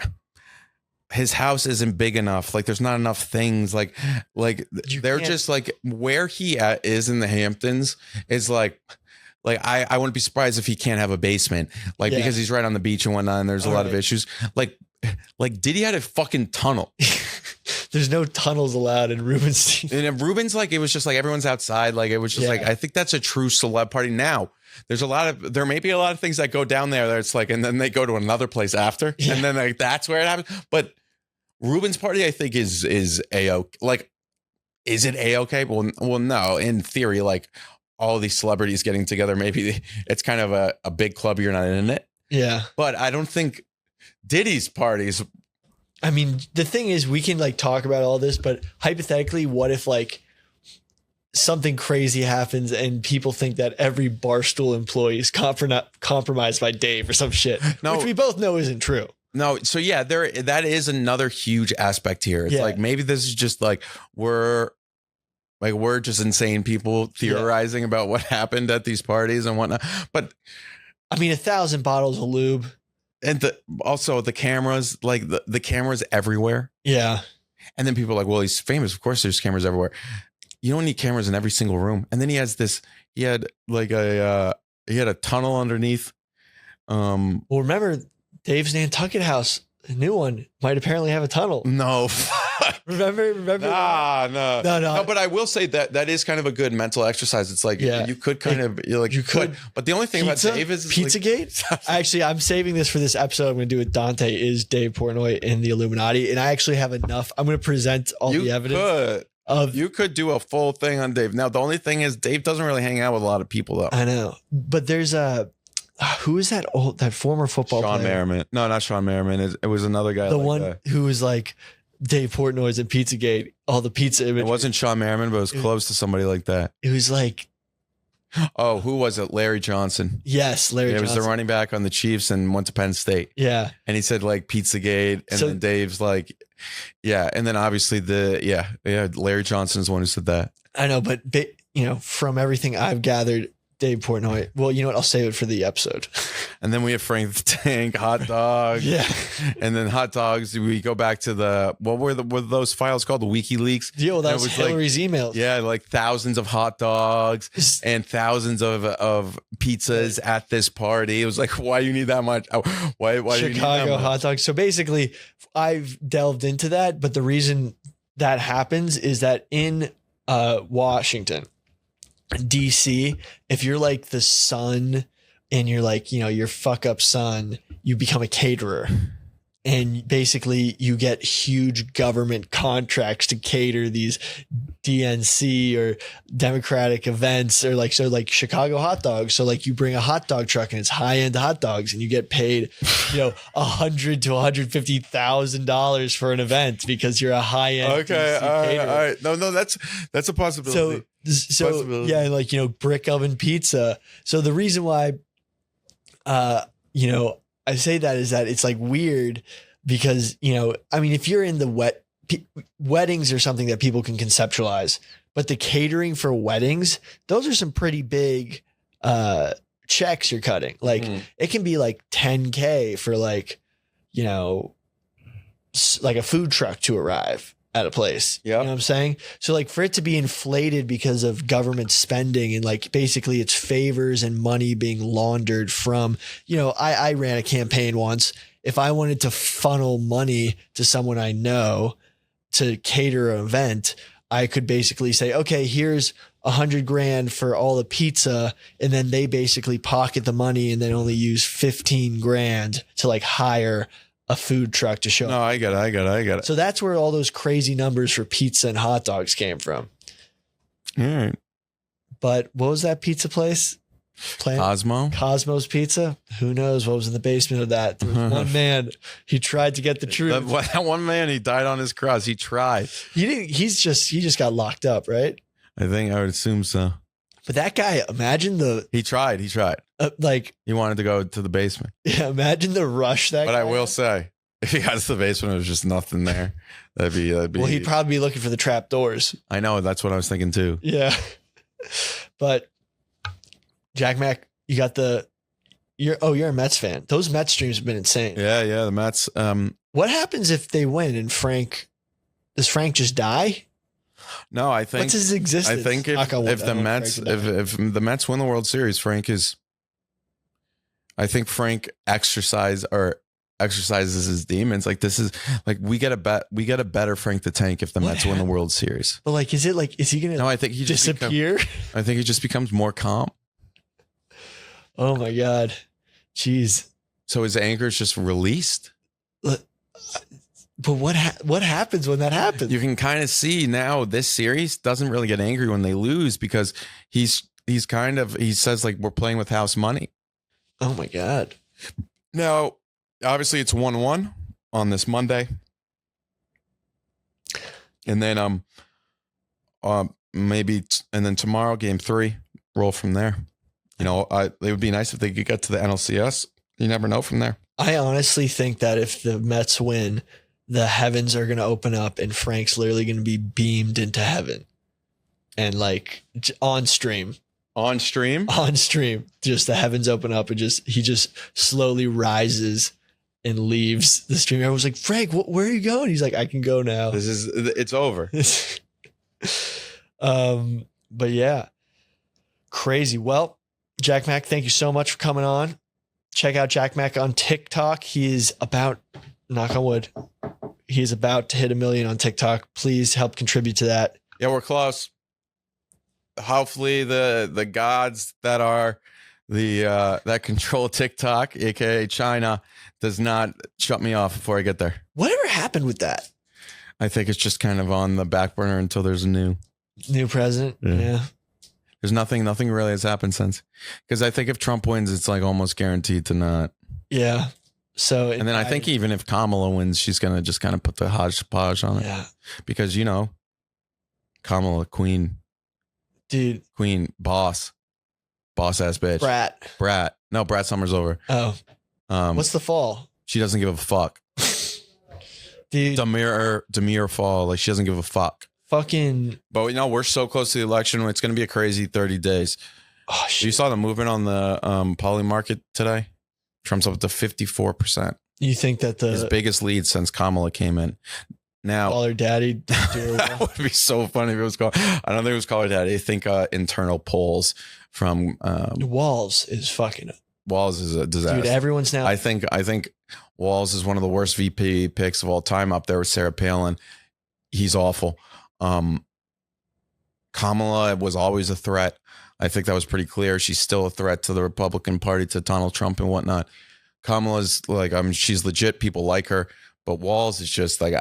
his house isn't big enough. Like, there's not enough things. Like they're just like, where he is in the Hamptons is like I wouldn't be surprised if he can't have a basement, like, because he's right on the beach and whatnot, and there's a lot of issues. Like Diddy had a fucking tunnel. There's no tunnels allowed in Rubenstein. And in Ruben's, like, it was just like everyone's outside. Like, it was just like, I think that's a true celeb party. Now, there may be a lot of things that go down there that it's like, and then they go to another place after, and then like that's where it happens. But Ruben's party, I think, is A-OK. Like, is it A-OK? Well, no. In theory, like, all these celebrities getting together, maybe it's kind of a big club. You're not in it. Yeah. But I don't think Diddy's parties. I mean, the thing is, we can like talk about all this, but hypothetically, what if like something crazy happens and people think that every Barstool employee is compromised by Dave or some shit, which we both know isn't true. No. So yeah, that is another huge aspect here. It's like, maybe this is just like, we're just insane people theorizing about what happened at these parties and whatnot. But I mean, 1,000 bottles of lube. And also the cameras, like the cameras everywhere. Yeah. And then people are like, well, he's famous. Of course there's cameras everywhere. You don't need cameras in every single room. And then he had a tunnel underneath. Well, remember Dave's Nantucket house, a new one, might apparently have a tunnel. No. Remember? No. But I will say that is kind of a good mental exercise. It's like, you could kind of, you could. But the only thing about Dave is Pizzagate. Actually, I'm saving this for this episode. I'm going to do with Dante. Is Dave Portnoy in the Illuminati? And I actually have enough. I'm going to present all the evidence. You could do a full thing on Dave. Now, the only thing is, Dave doesn't really hang out with a lot of people, though. I know, but there's who is that former football player? Sean Merriman. No, not Sean Merriman. It was another guy. The one who was like Dave Portnoy's at Pizzagate, all the pizza imagery. It wasn't Sean Merriman, but it was close to somebody like that. It was like, oh, who was it? Larry Johnson. Yes, Larry Johnson. It was the running back on the Chiefs and went to Penn State. Yeah. And he said like Pizzagate, and then Dave's like, yeah. And then obviously Larry Johnson is the one who said that. I know, but from everything I've gathered, Dave Portnoy. Well, you know what? I'll save it for the episode. And then we have Frank the Tank, hot dog. Yeah. And then hot dogs, we go back to what were those files called? The WikiLeaks? Yeah, well, that And it was like- Hillary's emails. Yeah, like thousands of hot dogs and thousands of pizzas at this party. It was like, why do you need that much? Why do you need that Chicago much? hot dogs. So basically, I've delved into that, but the reason that happens is that in Washington, DC, if you're like the son and you're like, your fuck up son, you become a caterer. And basically you get huge government contracts to cater these DNC or Democratic events or like Chicago hot dogs. So like you bring a hot dog truck and it's high end hot dogs and you get paid, $100,000 to $150,000 for an event because you're a high end. Okay, all right. No, that's a possibility. So Possibility. yeah, like, brick oven pizza. So the reason why, I say that is that it's like weird because, if you're in the weddings are something that people can conceptualize, but the catering for weddings, those are some pretty big checks you're cutting. Like it can be like $10K for like, like a food truck to arrive at a place. Yeah. You know what I'm saying? So like for it to be inflated because of government spending and like basically it's favors and money being laundered from, I ran a campaign once. If I wanted to funnel money to someone I know to cater an event, I could basically say, okay, here's $100,000 for all the pizza. And then they basically pocket the money and then only use $15,000 to like hire a food truck to show. No, I get it. So that's where all those crazy numbers for pizza and hot dogs came from. All right. But what was that pizza place? Cosmo's Pizza? Who knows what was in the basement of that? There was one man, he tried to get the truth. That one man, he died on his cross. He tried. He just got locked up, right? I would assume so. But that guy, imagine He tried. He wanted to go to the basement. Yeah, imagine the rush that. But guy I will had. say, if he got to the basement, there was just nothing there. That'd be. Well, he'd probably be looking for the trap doors. I know. That's what I was thinking too. Yeah, but Jack Mac, you got you're a Mets fan. Those Mets streams have been insane. Yeah. The Mets. What happens if they win and does Frank just die? No, I think. What's his existence? I think if the Mets win the World Series, I think Frank exercises his demons. Like this is like we get a better Frank the Tank if the Mets win the World Series. But like, is he gonna? No, I think he just disappear. I think he just becomes more calm. Oh my God, jeez. So his anger is just released. But what happens when that happens? You can kind of see now this series doesn't really get angry when they lose because he says like we're playing with house money. Oh my God. Now, obviously it's 1-1 on this Monday. And then and then tomorrow game 3, roll from there. It would be nice if they could get to the NLCS. You never know from there. I honestly think that if the Mets win, the heavens are going to open up and Frank's literally going to be beamed into heaven and like on stream, just the heavens open up and he just slowly rises and leaves the stream. Everyone's like, Frank, where are you going? He's like, I can go now. It's over. But yeah, crazy. Well, Jack Mac, thank you so much for coming on. Check out Jack Mac on TikTok. He is about, knock on wood, he's about to hit 1 million on TikTok. Please help contribute to that. Yeah, we're close. Hopefully the gods that are that control TikTok, aka China, does not shut me off before I get there. Whatever happened with that? I think it's just kind of on the back burner until there's a new president. Yeah. There's nothing really has happened since. Because I think if Trump wins, it's like almost guaranteed to not. Yeah. So and then I think even if Kamala wins, she's gonna just kind of put the hodgepodge on it. Yeah. Because Kamala, queen, boss ass bitch. Brat. No, Brat Summer's over. Oh. What's the fall? She doesn't give a fuck. Dude. Demir fall. Like she doesn't give a fuck. Fucking. But we're so close to the election. It's going to be a crazy 30 days. Oh shit. You saw the movement on the poly market today? Trump's up to 54%. You think that His biggest lead since Kamala came in. Now, Call Her Daddy? that would be so funny if it was called. I don't think it was Call Her Daddy. I think internal polls from Walls is fucking. Walls is a disaster. Dude, everyone's now. I think Walls is one of the worst VP picks of all time, up there with Sarah Palin. He's awful. Kamala was always a threat. I think that was pretty clear. She's still a threat to the Republican Party, to Donald Trump and whatnot. Kamala's like, she's legit. People like her, but Walls is just like,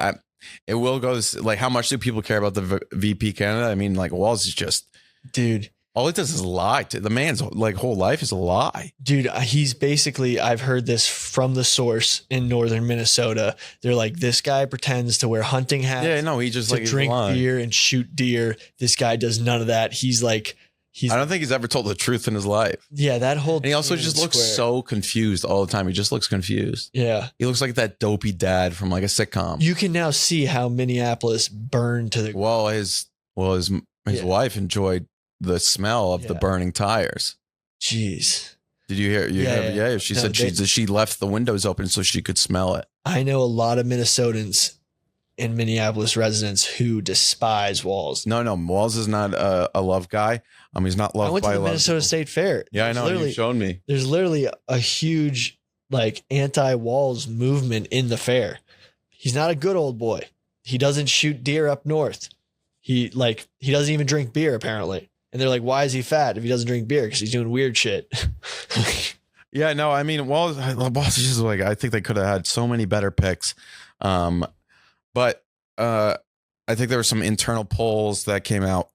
it will go like, how much do people care about the VP candidate? I mean, like, Walls is just, dude. All it does is lie. The man's like whole life is a lie. Dude, he's basically, I've heard this from the source in northern Minnesota. They're like, this guy pretends to wear hunting hats. Yeah, no, he just to like drink beer and shoot deer. This guy does none of that. He's like, I don't think he's ever told the truth in his life. Yeah, that whole. And he also just looks so confused all the time. He just looks confused. Yeah. He looks like that dopey dad from like a sitcom. You can now see how Minneapolis burned to the. Well, his wife enjoyed the smell of the burning tires. Jeez. Did you hear? Yeah. She said she left the windows open so she could smell it. I know a lot of Minnesotans and Minneapolis residents who despise Walls. No, Walls is not a love guy. He's not loved by a lot of people. I went to the Minnesota State Fair. Yeah, I know. You've shown me. There's literally a huge like anti-Walls movement in the fair. He's not a good old boy. He doesn't shoot deer up north. He doesn't even drink beer apparently. And they're like, why is he fat if he doesn't drink beer? Because he's doing weird shit. Yeah, no, I mean, Walls is just like, I think they could have had so many better picks. But I think there were some internal polls that came out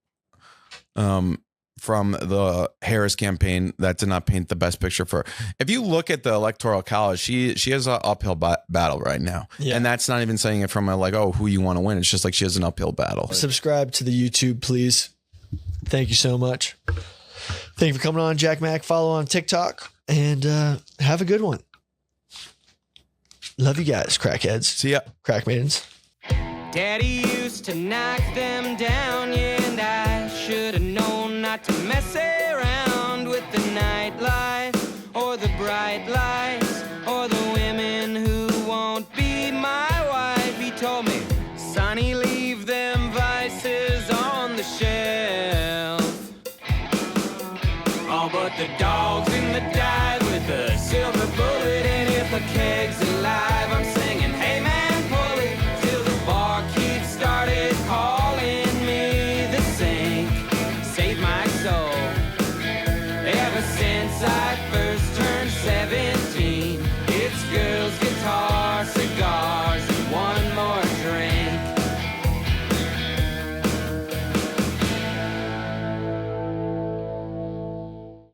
from the Harris campaign that did not paint the best picture for her. If you look at the Electoral College, she has an uphill battle right now. Yeah. And that's not even saying it from who you want to win. It's just like she has an uphill battle. Subscribe to the YouTube, please. Thank you so much. Thank you for coming on, Jack Mack. Follow on TikTok and have a good one. Love you guys, crackheads. See ya. Crack maidens. Daddy used to knock them down, yeah, and I should have known not to mess around with the nightlife or the bright lights or the women who won't be my wife. He told me, Sonny, leave them vices on the shelf. Oh, but the dog's in the dive with a silver bullet, and if a keg's alive, I'm